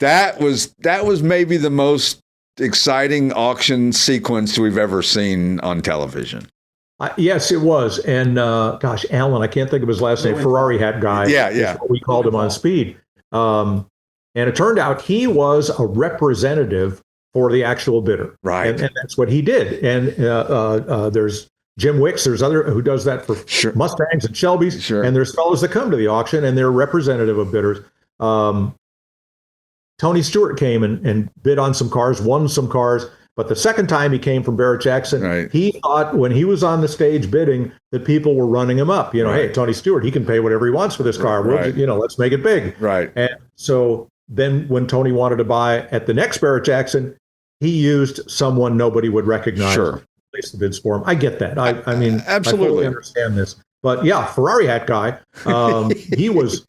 B: That was maybe the most exciting auction sequence we've ever seen on television.
E: Yes, it was. And Alan, I can't think of his last name, Ferrari hat guy. Yeah. We called him on speed. And it turned out he was a representative for the actual bidder. Right. And that's what he did. And there's Jim Wicks, there's other who does that for Mustangs and Shelbys. Sure. And there's fellows that come to the auction and they're representative of bidders. Tony Stewart came and bid on some cars, won some cars. But the second time he came from Barrett-Jackson, he thought when he was on the stage bidding that people were running him up. Hey, Tony Stewart, he can pay whatever he wants for this car. Let's make it big. Right. And so then when Tony wanted to buy at the next Barrett-Jackson, he used someone nobody would recognize. To place the bids for him. I get that. I mean, absolutely, I totally understand this. But yeah, Ferrari hat guy, he was.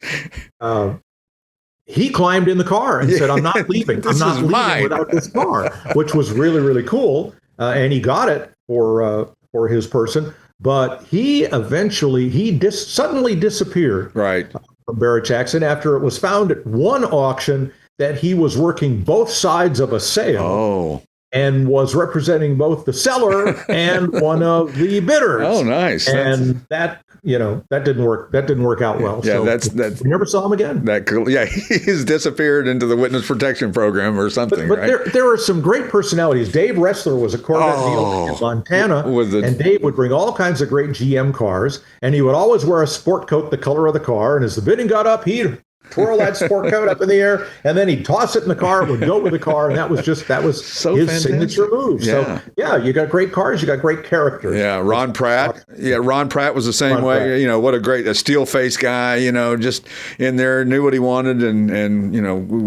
E: He climbed in the car and said, I'm not leaving. I'm not leaving without this car, which was really, really cool. And he got it for his person. But he eventually, suddenly disappeared from Barrett-Jackson after it was found at one auction that he was working both sides of a sale. And was representing both the seller and one of the bidders. Oh, nice! And that didn't work. That didn't work out well. Yeah, so we never saw him again.
B: He's disappeared into the witness protection program or something.
E: But there are some great personalities. Dave Ressler was a Corvette dealer in Montana, and Dave would bring all kinds of great GM cars, and he would always wear a sport coat the color of the car. And as the bidding got up, he'd twirl that sport coat up in the air, and then he'd toss it in the car. It would go with the car, and that was so his fantastic. Signature move. Yeah. So you got great cars, you got great characters.
B: Yeah, Ron Pratt. Yeah, Ron Pratt was the same way. Pratt. What a steel face guy. Just in there, knew what he wanted, and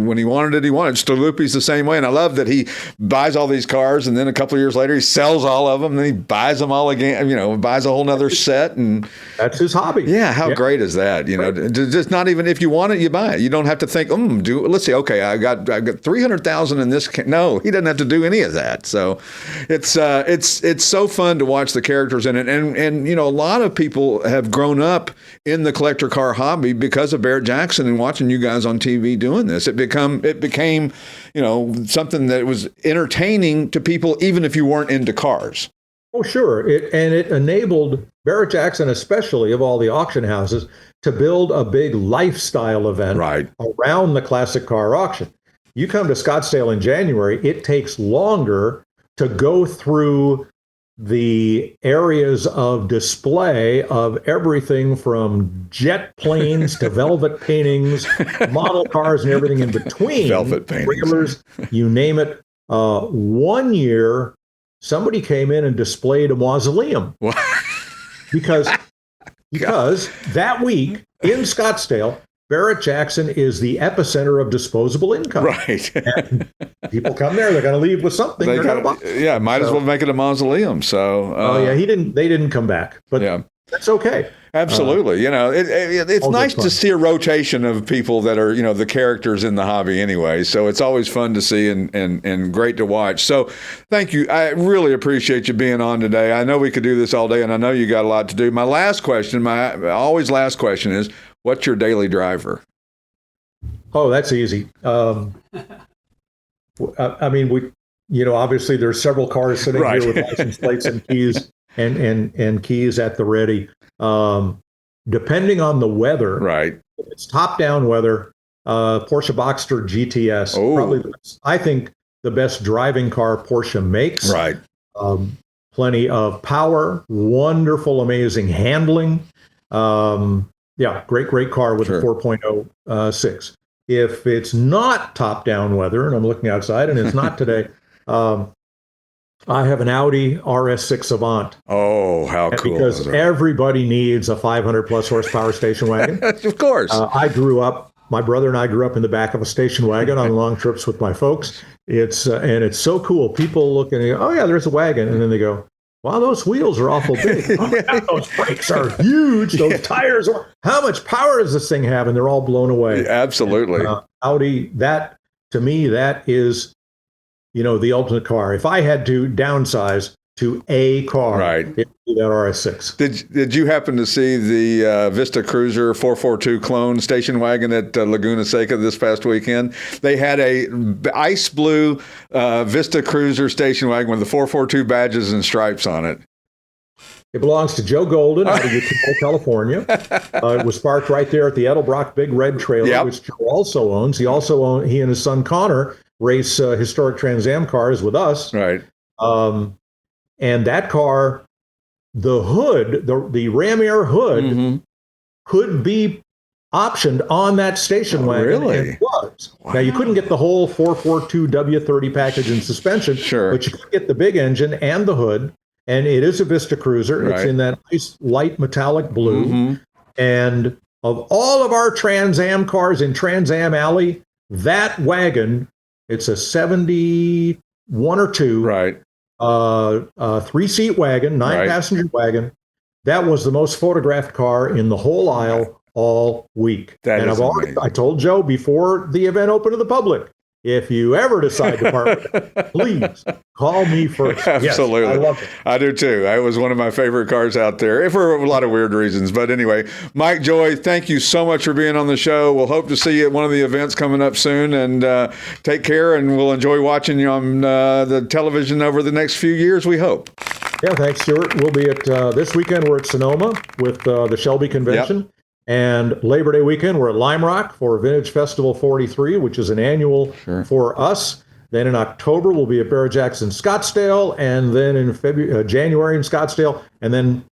B: when he wanted it, he wanted. Staluppi's the same way, and I love that he buys all these cars, and then a couple of years later, he sells all of them, and then he buys them all again. Buys a whole nother set, and
E: that's his hobby.
B: Yeah, how great is that? Just not even if you want it, you buy it. You don't have to think, let's see, okay, I got 300,000 in this. No, he doesn't have to do any of that. So it's so fun to watch the characters in it. And a lot of people have grown up in the collector car hobby because of Barrett-Jackson and watching you guys on TV doing this. It became something that was entertaining to people, even if you weren't into cars.
E: Oh, sure. It enabled Barrett-Jackson, especially of all the auction houses, to build a big lifestyle event around the classic car auction. You come to Scottsdale in January, it takes longer to go through the areas of display of everything from jet planes to velvet paintings, model cars, and everything in between.
B: Velvet paintings.
E: Trailers, you name it. One year, somebody came in and displayed a mausoleum because that week in Scottsdale, Barrett-Jackson is the epicenter of disposable income.
B: Right.
E: And people come there, they're going to leave with something.
B: Might as well make it a mausoleum. So,
E: they didn't come back, but that's okay.
B: Absolutely. It's nice to see a rotation of people that are, the characters in the hobby anyway. So it's always fun to see and great to watch. So thank you. I really appreciate you being on today. I know we could do this all day, and I know you got a lot to do. My last question, my always last question is, what's your daily driver?
E: Oh, that's easy. Obviously there's several cars sitting here with license plates and keys and keys at the ready. Depending on the weather,
B: right?
E: If it's top-down weather, Porsche Boxster GTS, probably I think the best driving car Porsche makes.
B: Right.
E: Plenty of power, wonderful, amazing handling. Great car with a 4.06. If it's not top-down weather, and I'm looking outside, and it's not today, I have an Audi RS6 Avant.
B: Oh, how cool!
E: Because everybody needs a 500-plus horsepower station wagon.
B: Of course.
E: My brother and I grew up in the back of a station wagon on long trips with my folks. It's so cool. People look and they go, oh, yeah, there's a wagon. And then they go, wow, those wheels are awful big. Oh my God, those brakes are huge. Those tires are, how much power does this thing have? And they're all blown away.
B: Absolutely.
E: And, Audi, to me, that is, the ultimate car. If I had to downsize to a car, it would be that RS6.
B: Did you happen to see the Vista Cruiser 442 clone station wagon at Laguna Seca this past weekend? They had a ice blue Vista Cruiser station wagon with the 442 badges and stripes on it.
E: It belongs to Joe Golden out of Ukiah, California. It was parked right there at the Edelbrock Big Red trailer, which Joe also owns. He and his son Connor race historic Trans Am cars with us.
B: Right.
E: And that car, the hood, the Ram Air hood, could be optioned on that station wagon.
B: Really?
E: And it was. Wow. Now, you couldn't get the whole 442 W30 package and suspension, but you could get the big engine and the hood. And it is a Vista Cruiser. It's in that nice light metallic blue. And of all of our Trans Am cars in Trans Am Alley, that wagon, it's a 71 or 2.
B: Right.
E: 3-seat wagon, 9-passenger wagon. That was the most photographed car in the whole aisle all week. I told Joe before the event opened to the public, if you ever decide to part, please call me first.
B: Absolutely.
E: Yes, I love it.
B: I do too. It was one of my favorite cars out there for a lot of weird reasons. But anyway, Mike Joy, thank you so much for being on the show. We'll hope to see you at one of the events coming up soon. And take care, and we'll enjoy watching you on the television over the next few years, we hope.
E: Yeah, thanks, Stewart. We'll be at this weekend. We're at Sonoma with the Shelby Convention.
B: Yep.
E: And Labor Day weekend, we're at Lime Rock for Vintage Festival 43, which is an annual for us. Then in October, we'll be at Barrett-Jackson Scottsdale, and then in January in Scottsdale, and then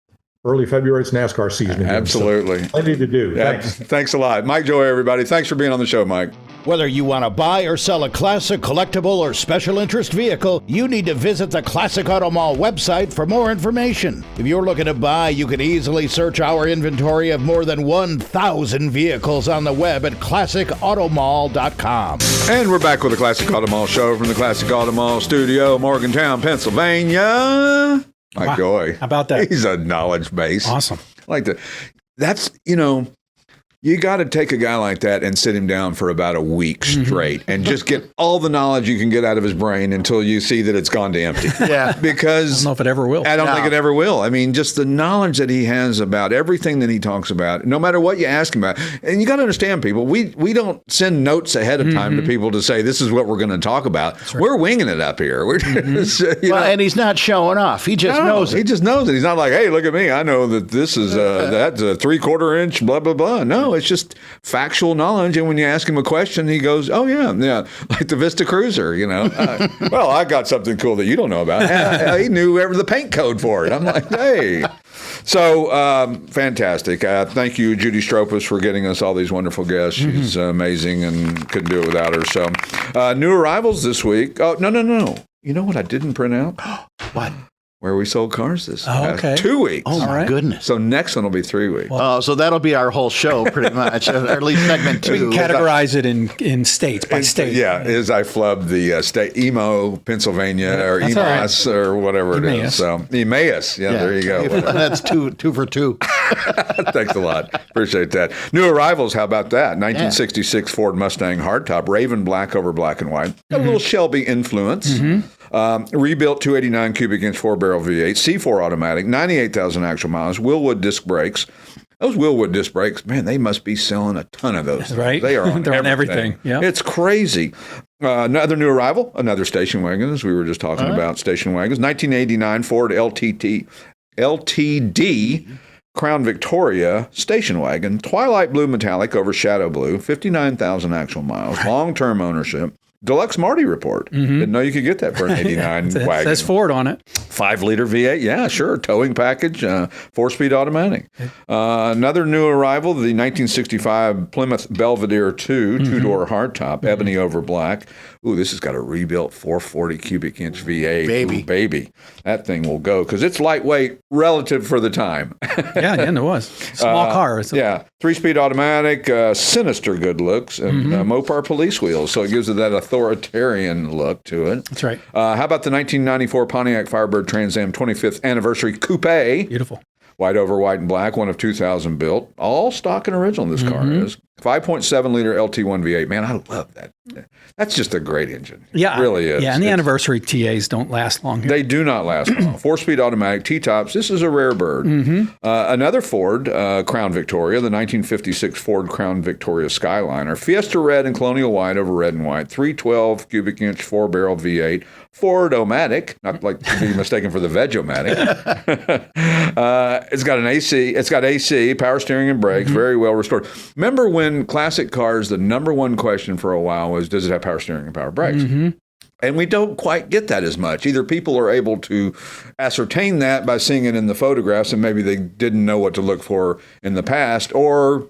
E: early February, it's NASCAR season again.
B: Absolutely.
E: So plenty to do. Thanks.
B: Thanks a lot. Mike Joy, everybody. Thanks for being on the show, Mike.
D: Whether you want to buy or sell a classic, collectible, or special interest vehicle, you need to visit the Classic Auto Mall website for more information. If you're looking to buy, you can easily search our inventory of more than 1,000 vehicles on the web at classicautomall.com.
B: And we're back with the Classic Auto Mall show from the Classic Auto Mall studio, Morgantown, Pennsylvania. Mike Joy.
C: How about that?
B: He's a knowledge base.
C: Awesome.
B: Like that. That's, you got to take a guy like that and sit him down for about a week straight and just get all the knowledge you can get out of his brain until you see that it's gone to empty.
C: Yeah.
B: Because
C: I don't know if it ever will.
B: I don't think it ever will. I mean, just the knowledge that he has about everything that he talks about, no matter what you ask him about. And you got to understand, people, we don't send notes ahead of time to people to say, this is what we're going to talk about. Right. We're winging it up here. We're just,
D: and he's not showing off. He just knows it.
B: He just knows it. He's not like, hey, look at me. I know that this is that's a 3/4 inch, blah, blah, blah. No. no, it's just factual knowledge. And when you ask him a question, he goes, oh, yeah, like the Vista Cruiser, well, I got something cool that you don't know about. He knew the paint code for it. I'm like, hey. So fantastic. Thank you, Judy Stropus, for getting us all these wonderful guests. She's amazing and couldn't do it without her. So new arrivals this week. Oh, no. You know what I didn't print out?
F: What?
B: Where we sold cars this past 2 weeks.
F: Oh, my goodness.
B: So next one will be 3 weeks.
F: So that'll be our whole show, pretty much, or at least segment 2.
C: We can categorize it in states, by state.
B: Yeah, as I flubbed the state, Emo, Pennsylvania, or Emas, or whatever it is. So Emmaus. Yeah, there you go.
F: That's two for two.
B: Thanks a lot. Appreciate that. New arrivals, how about that? 1966 Ford Mustang hardtop, Raven black over black and white. A little Shelby influence. Rebuilt 289 cubic inch 4-barrel V8, C4 automatic, 98,000 actual miles, Willwood disc brakes. Those Willwood disc brakes, man, they must be selling a ton of those.
C: Right.
B: They are on
C: They're on everything. Yeah.
B: It's crazy. Another new arrival, another station wagon, as we were just talking about station wagons. 1989 Ford LTD Crown Victoria station wagon, twilight blue metallic over shadow blue, 59,000 actual miles, long-term ownership. Deluxe Marty report. Didn't know you could get that for an 89 wagon.
C: It says Ford on it.
B: 5-liter V8. Yeah, sure. Towing package, 4-speed automatic. Another new arrival, the 1965 Plymouth Belvedere 2, two-door hardtop, ebony over black. Ooh, this has got a rebuilt 440 cubic inch V8.
F: Baby.
B: Ooh, baby. That thing will go because it's lightweight relative for the time.
C: Yeah, it was. Small car.
B: 3-speed automatic, sinister good looks, and Mopar police wheels. So it gives it that authoritarian look to it.
C: That's right.
B: How about the 1994 Pontiac Firebird Trans Am 25th Anniversary Coupe?
C: Beautiful.
B: White over white and black, one of 2,000 built. All stock and original, this car is. 5.7-liter LT1 V8. Man, I love that. That's just a great engine.
C: Yeah.
B: It really is.
C: Yeah, and the anniversary TAs don't last long here.
B: They do not last long. 4-speed automatic, T-tops. This is a rare bird. Another Ford, Crown Victoria, the 1956 Ford Crown Victoria Skyliner. Fiesta red and colonial white over red and white. 312 cubic inch 4-barrel V8. Ford-O-Matic, not like to be mistaken for the Veg-O-Matic. It's got an AC. It's got AC, power steering and brakes, very well restored. Remember when classic cars, the number one question for a while was, does it have power steering and power brakes? And we don't quite get that as much. Either people are able to ascertain that by seeing it in the photographs and maybe they didn't know what to look for in the past, or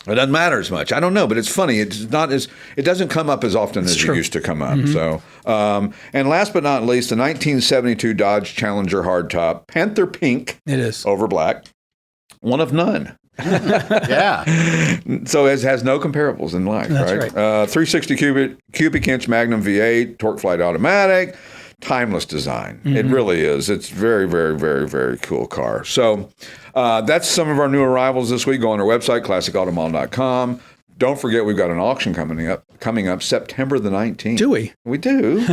B: it doesn't matter as much. I don't know, but it's funny. It doesn't come up as often as it used to come up. So, and last but not least, the 1972 Dodge Challenger hardtop, Panther Pink.
C: It is.
B: Over black. One of none.
F: Yeah.
B: So it has no comparables in life,
C: That's
B: right? 360 cubic inch Magnum V8, torque flight automatic, timeless design. It really is. It's very, very, very, very cool car. So that's some of our new arrivals this week. Go on our website, classicautomall.com. Don't forget, we've got an auction coming up September the 19th.
C: Do we?
B: We do.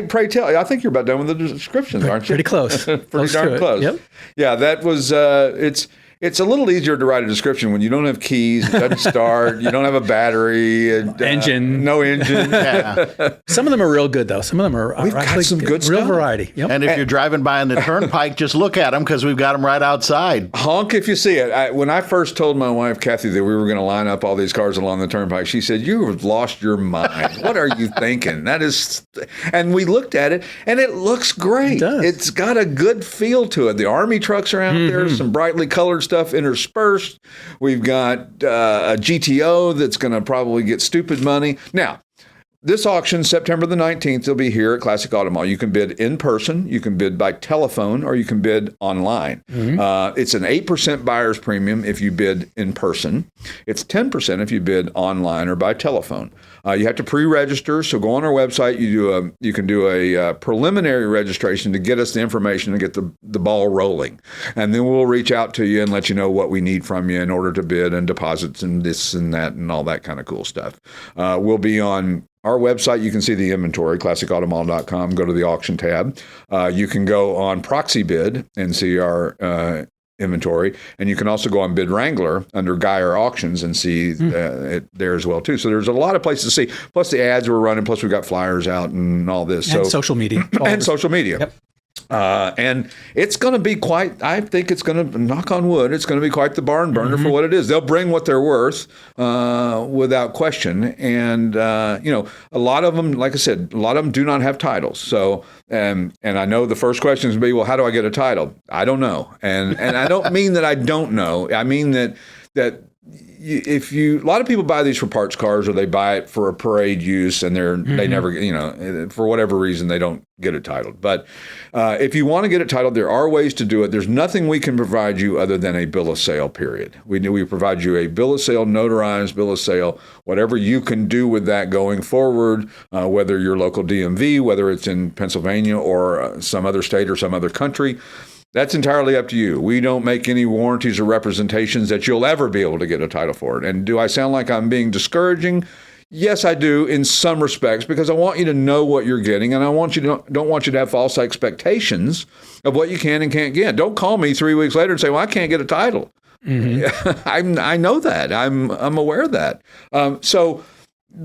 B: Pray tell. I think you're about done with the descriptions, aren't you?
C: Pretty close.
B: Pretty darn close.
C: Yep.
B: Yeah, that was, it's a little easier to write a description when you don't have keys, it doesn't start, you don't have a battery.
C: Engine.
B: No engine.
C: Some of them are real good, though. Some of them are
B: We've got
C: actually
B: some good
C: real
B: stuff.
C: variety. Yep.
F: And if you're driving by on the turnpike, just look at them because we've got them right outside.
B: Honk if you see it. When I first told my wife, Kathy, that we were going to line up all these cars along the turnpike, she said, "You have lost your mind. What are you thinking?" That is, and we looked at it, and it looks great.
C: It does.
B: It's got a good feel to it. The Army trucks are out there, some brightly colored stuff interspersed. We've got a GTO that's going to probably get stupid money. Now, this auction, September the 19th, will be here at Classic Auto Mall. You can bid in person, you can bid by telephone, or you can bid online. It's an 8% buyer's premium if you bid in person. It's 10% if you bid online or by telephone. You have to pre-register, so go on our website. You can do a preliminary registration to get us the information and get the ball rolling. And then we'll reach out to you and let you know what we need from you in order to bid, and deposits and this and that and all that kind of cool stuff. We'll be on our website. You can see the inventory, classicautomall.com. Go to the auction tab. You can go on Proxy Bid and see our inventory, and you can also go on Bid Wrangler under IROC Auctions and see it there as well too. So there's a lot of places to see. Plus the ads we're running. Plus we've got flyers out and all this.
C: And
B: so
C: social media.
B: and social media.
C: Yep.
B: And it's going to be I think it's going to, knock on wood, it's going to be quite the barn burner for what it is. They'll bring what they're worth without question. And, a lot of them, like I said, a lot of them do not have titles. So, and I know the first question is going to be, well, how do I get a title? I don't know. And I don't mean that I don't know. I mean that a lot of people buy these for parts cars, or they buy it for a parade use, and they never, for whatever reason, they don't get it titled. But if you want to get it titled, there are ways to do it. There's nothing we can provide you other than a bill of sale, period. We provide you a bill of sale, notarized bill of sale, whatever you can do with that going forward, whether your local DMV, whether it's in Pennsylvania or some other state or some other country. That's entirely up to you. We don't make any warranties or representations that you'll ever be able to get a title for it. And do I sound like I'm being discouraging? Yes, I do in some respects, because I want you to know what you're getting, and I don't want you to have false expectations of what you can and can't get. Don't call me 3 weeks later and say, well, I can't get a title. I know that. I'm aware of that. So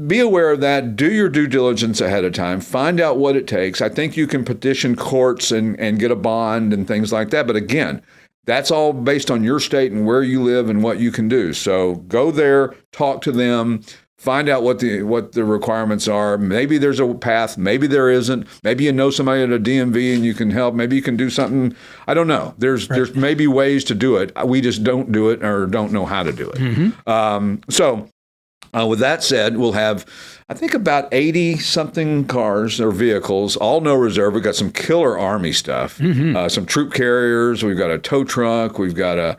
B: be aware of that. Do your due diligence ahead of time. Find out what it takes. I think you can petition courts and get a bond and things like that. But again, that's all based on your state and where you live and what you can do. So go there, talk to them, find out what the requirements are. Maybe there's a path. Maybe there isn't. Maybe you know somebody at a DMV and you can help. Maybe you can do something. I don't know. There's maybe ways to do it. We just don't do it or don't know how to do it. With that said, we'll have, I think, about 80-something cars or vehicles, all no reserve. We've got some killer Army stuff, some troop carriers. We've got a tow truck. We've got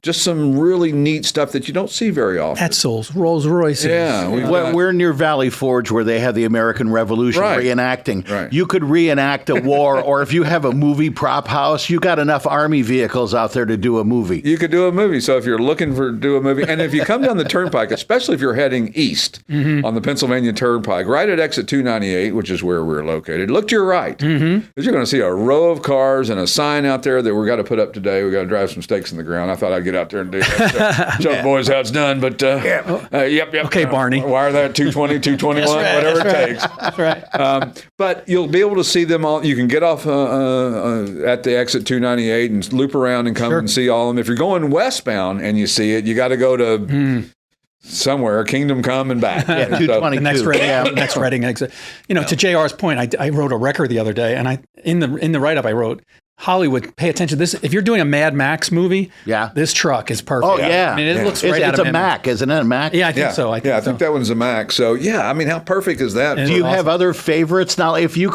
B: just some really neat stuff that you don't see very often.
C: Edsels, Rolls Royces.
B: Yeah.
F: We're near Valley Forge, where they have the American Revolution reenacting.
B: Right.
F: You could reenact a war, or if you have a movie prop house, you got enough Army vehicles out there to do a movie.
B: You could do a movie. So if you're looking to do a movie, and if you come down the turnpike, especially if you're heading east on the Pennsylvania Turnpike, right at exit 298, which is where we're located, look to your right. Because you're going to see a row of cars and a sign out there that we've got to put up today. We've got to drive some stakes in the ground. I thought I'd get out there and do that. Show the boys how it's done. But yep.
C: Okay, Barney.
B: Wire that 220, 221, whatever it takes.
C: That's right.
B: But you'll be able to see them all. You can get off at the exit 298 and loop around and come and see all of them. If you're going westbound and you see it, you got to go to somewhere, Kingdom Come and back.
F: Yeah, 222.
C: The next Reading exit. To JR's point, I wrote a record the other day, and in the write-up I wrote, Hollywood, pay attention to this. If you're doing a Mad Max movie, this truck is perfect.
F: Oh, yeah.
C: I mean, it looks right
F: It's a Mac, isn't it? A Mac?
C: Yeah, I think so. I
B: think that one's a Mac. So, I mean, how perfect is that?
F: Do you have other favorites? Now, if you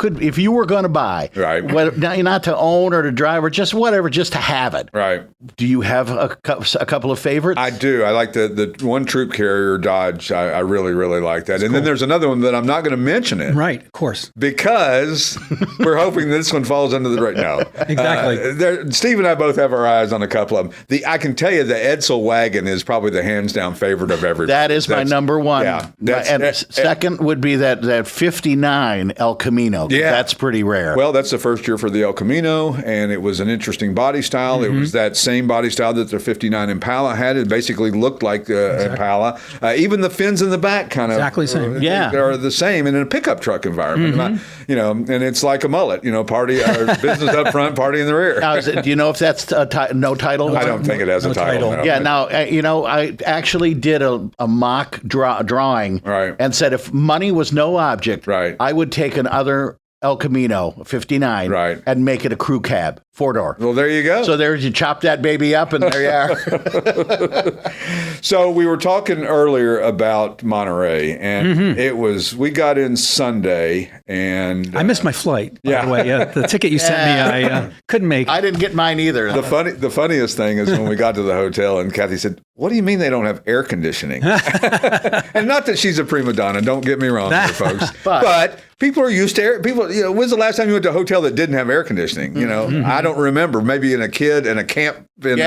F: were going to buy, not to own or to drive or just whatever, just to have it.
B: Right.
F: Do you have a couple of favorites?
B: I do. I like the one troop carrier Dodge. I really, really like that. And then there's another one that I'm not going to mention it.
C: Right, of course.
B: Because we're hoping this one falls under the right. No.
C: Exactly.
B: Steve and I both have our eyes on a couple of them. I can tell you the Edsel wagon is probably the hands down favorite of everybody.
F: That is my number one.
B: Yeah.
F: Second would be that 59 El Camino. Yeah. That's pretty rare.
B: Well, that's the first year for the El Camino, and it was an interesting body style. It was that same body style that the 59 Impala had. It basically looked like the Impala. Even the fins in the back kind of
C: exactly same.
B: Are the same in a pickup truck environment. And it's like a mullet. Party business up front, party in the rear.
F: Now, do you know if that's no title?
B: I don't think it has a title. No.
F: Yeah. Now, I actually did a mock drawing, and said if money was no object, I would take another El Camino 59 and make it a crew cab, 4-door.
B: Well, there you go.
F: So you chop that baby up, and there you are.
B: So we were talking earlier about Monterey, and we got in Sunday, and
C: I missed my flight. By the way, the ticket you sent me, I couldn't make.
F: I didn't get mine either.
B: The funniest thing is when we got to the hotel, and Kathy said, "What do you mean they don't have air conditioning?" And not that she's a prima donna. Don't get me wrong, here, folks. But people are used to air. When's the last time you went to a hotel that didn't have air conditioning? I don't remember. Maybe in a camp in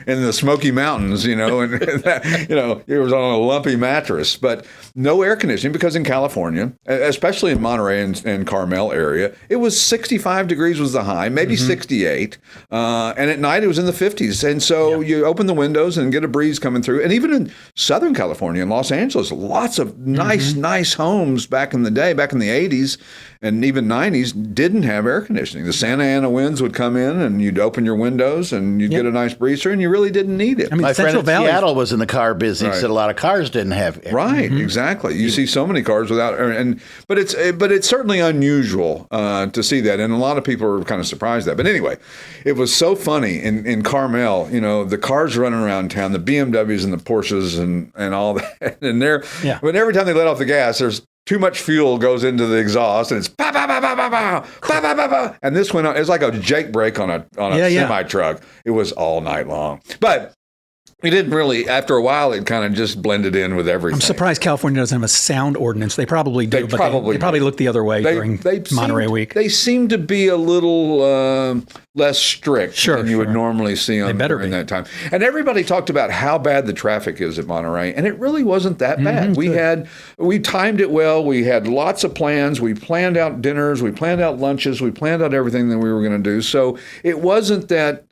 B: the Smoky Mountains, and it was on a lumpy mattress, but no air conditioning because in California, especially in Monterey and Carmel area, it was 65 degrees was the high, maybe 68, and at night it was in the 50s. And so you open the windows and get a breeze coming through. And even in Southern California, in Los Angeles, lots of nice homes back in the day, back in the 80s. 80s and even 90s didn't have air conditioning. The Santa Ana winds would come in and you'd open your windows and you'd get a nice breezer and you really didn't need it.
F: I mean, my friend in Seattle was in the car business. He said a lot of cars didn't have air.
B: Right, exactly. You see so many cars without air, but it's certainly unusual to see that, and a lot of people are kind of surprised at that. But anyway, it was so funny in Carmel, the cars running around town, the BMWs and the Porsches and all that, and but every time they let off the gas, there's too much fuel goes into the exhaust, and it's ba ba ba ba ba ba ba ba ba ba, and this went on. It's like a Jake brake on a semi truck. It was all night long, but we didn't really. After a while, it kind of just blended in with everything.
C: I'm surprised California doesn't have a sound ordinance. They probably do, but they probably look the other way during Monterey Week.
B: They seem to be a little less strict than you would normally see on during that time. And everybody talked about how bad the traffic is at Monterey, and it really wasn't that bad. We timed it well. We had lots of plans. We planned out dinners. We planned out lunches. We planned out everything that we were going to do. So it wasn't that.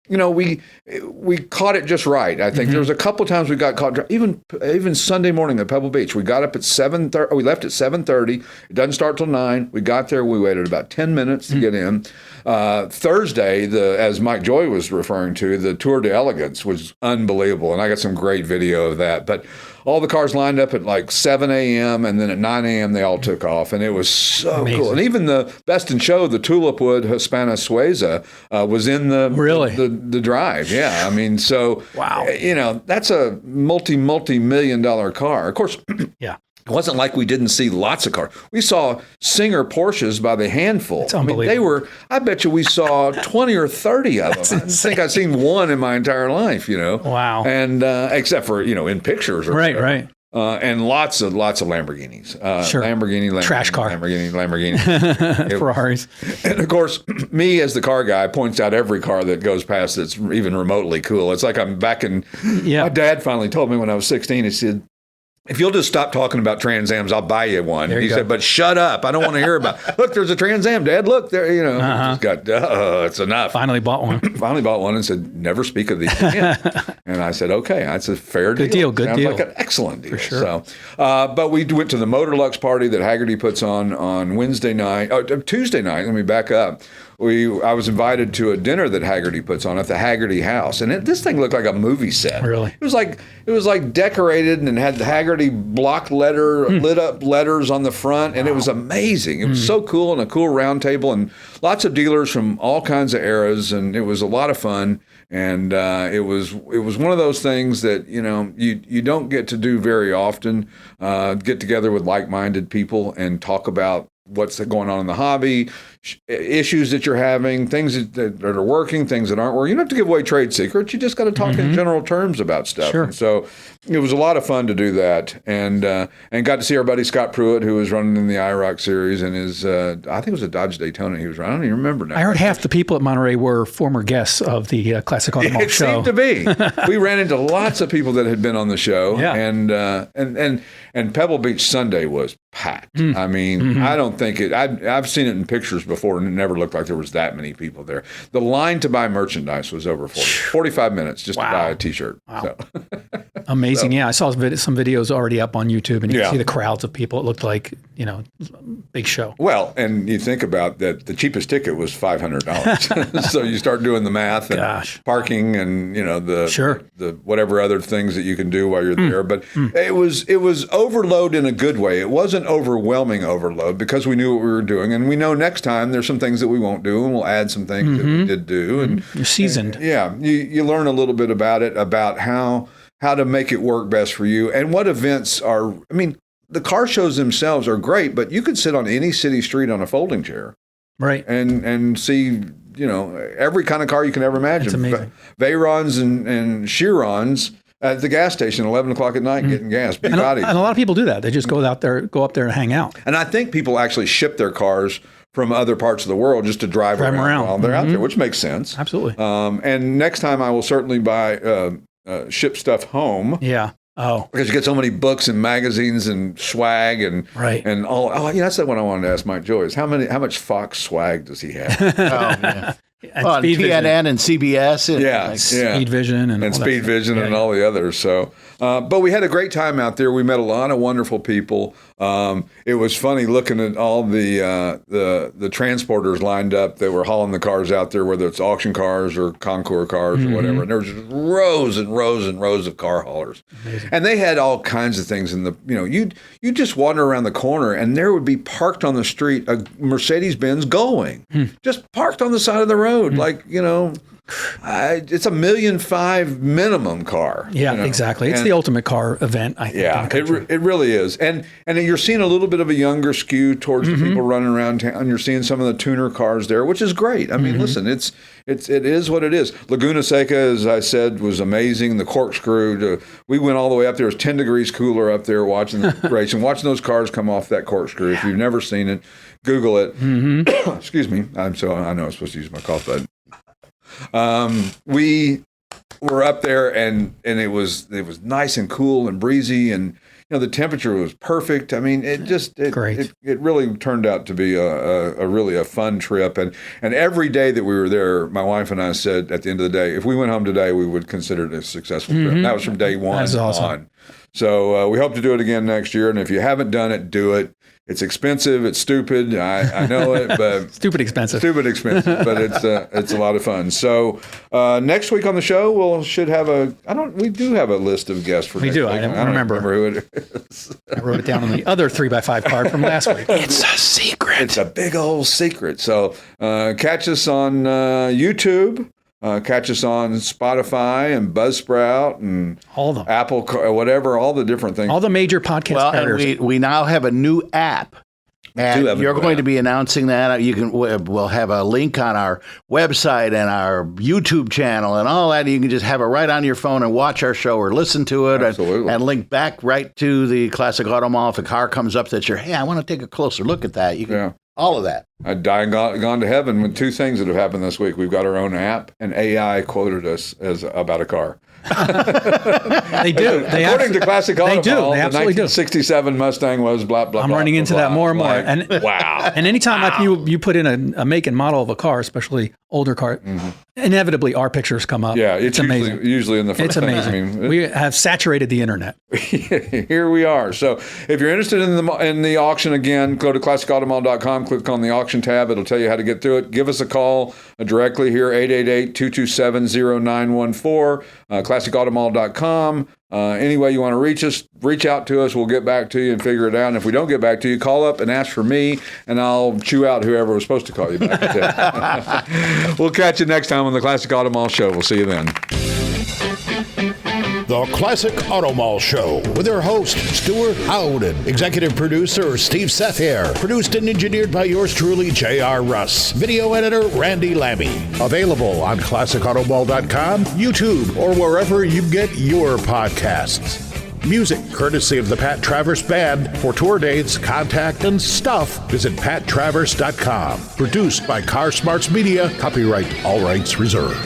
B: We caught it just right. I think there was a couple times we got caught. Even Sunday morning at Pebble Beach, we got up at 7:30. We left at 7:30. It doesn't start till 9. We got there. We waited about 10 minutes to get in. Thursday, as Mike Joy was referring to, the Tour de Elegance was unbelievable, and I got some great video of that. But all the cars lined up at like 7 a.m. and then at 9 a.m. they all took off, and it was so cool. And even the Best in Show, the Tulipwood Hispana Sueza, was in the drive. Yeah, I mean, so wow, that's a multi-million-dollar car. Of course, It wasn't like we didn't see lots of cars. We saw Singer Porsches by the handful.
C: It's unbelievable.
B: I bet you we saw 20 or 30 of them. I think I've seen one in my entire life,
C: Wow.
B: And except for, in pictures.
C: Right.
B: And lots of Lamborghinis. Lamborghini.
C: Trash car.
B: Lamborghini.
C: Ferraris.
B: And of course, me as the car guy points out every car that goes past that's even remotely cool. It's like I'm back in, my dad finally told me when I was 16, he said, if you'll just stop talking about Trans Ams, I'll buy you one. He said, but shut up. I don't want to hear about it. Look, there's a Trans Am, Dad. Look, there, Just got, it's enough.
C: Finally bought one.
B: And said, never speak of these again. And I said, okay, that's a fair deal.
C: Good
B: Sounds
C: deal.
B: like an excellent deal.
C: For sure.
B: So, but we went to the Motorlux party that Haggerty puts on Tuesday night. Let me back up. I was invited to a dinner that Haggerty puts on at the Haggerty House, and this thing looked like a movie set.
C: Really,
B: it was like decorated and had the Haggerty block lit up letters on the front, and it was amazing. It was so cool, and a cool round table, and lots of dealers from all kinds of eras, and it was a lot of fun. And it was one of those things that you don't get to do very often. Get together with like-minded people and talk about what's going on in the hobby, issues that you're having, things that are working, things that aren't working. You don't have to give away trade secrets. You just got to talk in general terms about stuff.
C: Sure.
B: And so it was a lot of fun to do that, and got to see our buddy Scott Pruitt, who was running in the IROC series, and I think it was a Dodge Daytona he was running. I don't even remember now.
C: I heard half the people at Monterey were former guests of the Classic Auto Mall show.
B: It seemed to be. We ran into lots of people that had been on the show, and Pebble Beach Sunday was packed. I mean, I don't think I've seen it in pictures before, and it never looked like there was that many people there. The line to buy merchandise was over 45 minutes just to buy a T-shirt.
C: Wow.
B: So.
C: Amazing. Yeah, I saw some videos already up on YouTube, and you can see the crowds of people. It looked like, big show.
B: Well, and you think about that, the cheapest ticket was $500. So you start doing the math and parking and, the whatever other things that you can do while you're there. But it was overload in a good way. It wasn't overwhelming overload because we knew what we were doing. And we know next time there's some things that we won't do, and we'll add some things that we did do. And
C: you're seasoned.
B: And, you learn a little bit about it, about how to make it work best for you and what events are. I mean, the car shows themselves are great, but you could sit on any city street on a folding chair.
C: Right.
B: And see, every kind of car you can ever imagine.
C: It's amazing.
B: Veyrons and Chirons at the gas station, 11 o'clock at night, getting gas.
C: And a lot of people do that. They just go up there and hang out.
B: And I think people actually ship their cars from other parts of the world just to drive around while they're out there, which makes sense.
C: Absolutely.
B: And next time I will certainly buy ship stuff home.
C: Yeah. Oh,
B: because you get so many books and magazines and swag and all. Oh, that's the one I wanted to ask Mike Joy is how much Fox swag does he have?
F: on TNN and CBS. And
C: Speed Vision
B: and Speed Vision and all the others. So, but we had a great time out there. We met a lot of wonderful people. It was funny looking at all the transporters lined up that were hauling the cars out there, whether it's auction cars or concours cars or whatever. And there was just rows and rows and rows of car haulers. Amazing. And they had all kinds of things in the, you just wander around the corner and there would be parked on the street a Mercedes-Benz Gullwing, just parked on the side of the road, like, it's $1.5 million minimum car.
C: Yeah, exactly. It's the ultimate car event, I think.
B: Yeah, it really is. And you're seeing a little bit of a younger skew towards the people running around town. You're seeing some of the tuner cars there, which is great. I mean, listen, it is what it is. Laguna Seca, as I said, was amazing. The corkscrew, we went all the way up there. It was 10 degrees cooler up there watching the race and watching those cars come off that corkscrew. If you've never seen it, Google it. Excuse me. I know I'm supposed to use my cough button. We were up there and it was nice and cool and breezy, and the temperature was perfect. I mean, it really turned out to be a really fun trip, and every day that we were there, my wife and I said at the end of the day, if we went home today, we would consider it a successful trip. That was from day one.
C: That's awesome.
B: On. So we hope to do it again next year, and if you haven't done it, do it. It's expensive. It's stupid. I know it, but
C: stupid expensive.
B: But it's a lot of fun. So next week on the show, we do have a list of guests for next week.
C: I don't remember
B: who it is.
C: I wrote it down on the other 3x5 card from last week.
F: It's a secret.
B: It's a big old secret. So catch us on YouTube. Catch us on Spotify and Buzzsprout and
C: all of them.
B: Apple, whatever, all the different things.
C: All the major podcast carriers.
F: And we now have a new app. And you're going to be announcing that. We'll have a link on our website and our YouTube channel and all that. You can just have it right on your phone and watch our show or listen to it and link back right to the Classic Auto Mall. If a car comes up that I want to take a closer look at that. You can all of that.
B: I'd die and gone to heaven with two things that have happened this week. We've got our own app, and AI quoted us as about a car.
C: They do.
B: According to Classic Auto
C: They do.
B: Mall,
C: They absolutely
B: the 1967 Mustang was blah, blah, blah.
C: I'm running into that more and more. And
B: wow.
C: And anytime you put in a make and model of a car, especially older car, inevitably our pictures come up.
B: Yeah,
C: it's amazing.
B: Usually in the first
C: It's amazing. We have saturated the internet.
B: Here we are. So if you're interested in the auction, again, go to classicautomall.com, click on the auction tab. It'll tell you how to get through it. Give us a call directly here, 888-227-0914, classicautomall.com. Any way you want to reach us, reach out to us. We'll get back to you and figure it out. And if we don't get back to you, call up and ask for me, and I'll chew out whoever was supposed to call you back. We'll catch you next time on the Classic Auto Mall Show. We'll see you then.
D: The Classic Auto Mall Show with their host, Stewart Howden, executive producer, Steve Sethier, produced and engineered by yours truly, J.R. Russ, video editor, Randy Lammy.
A: Available on classicautomall.com, YouTube, or wherever you get your podcasts. Music courtesy of the Pat Travers Band. For tour dates, contact, and stuff, visit pattravers.com. Produced by Car Smarts Media. Copyright all rights reserved.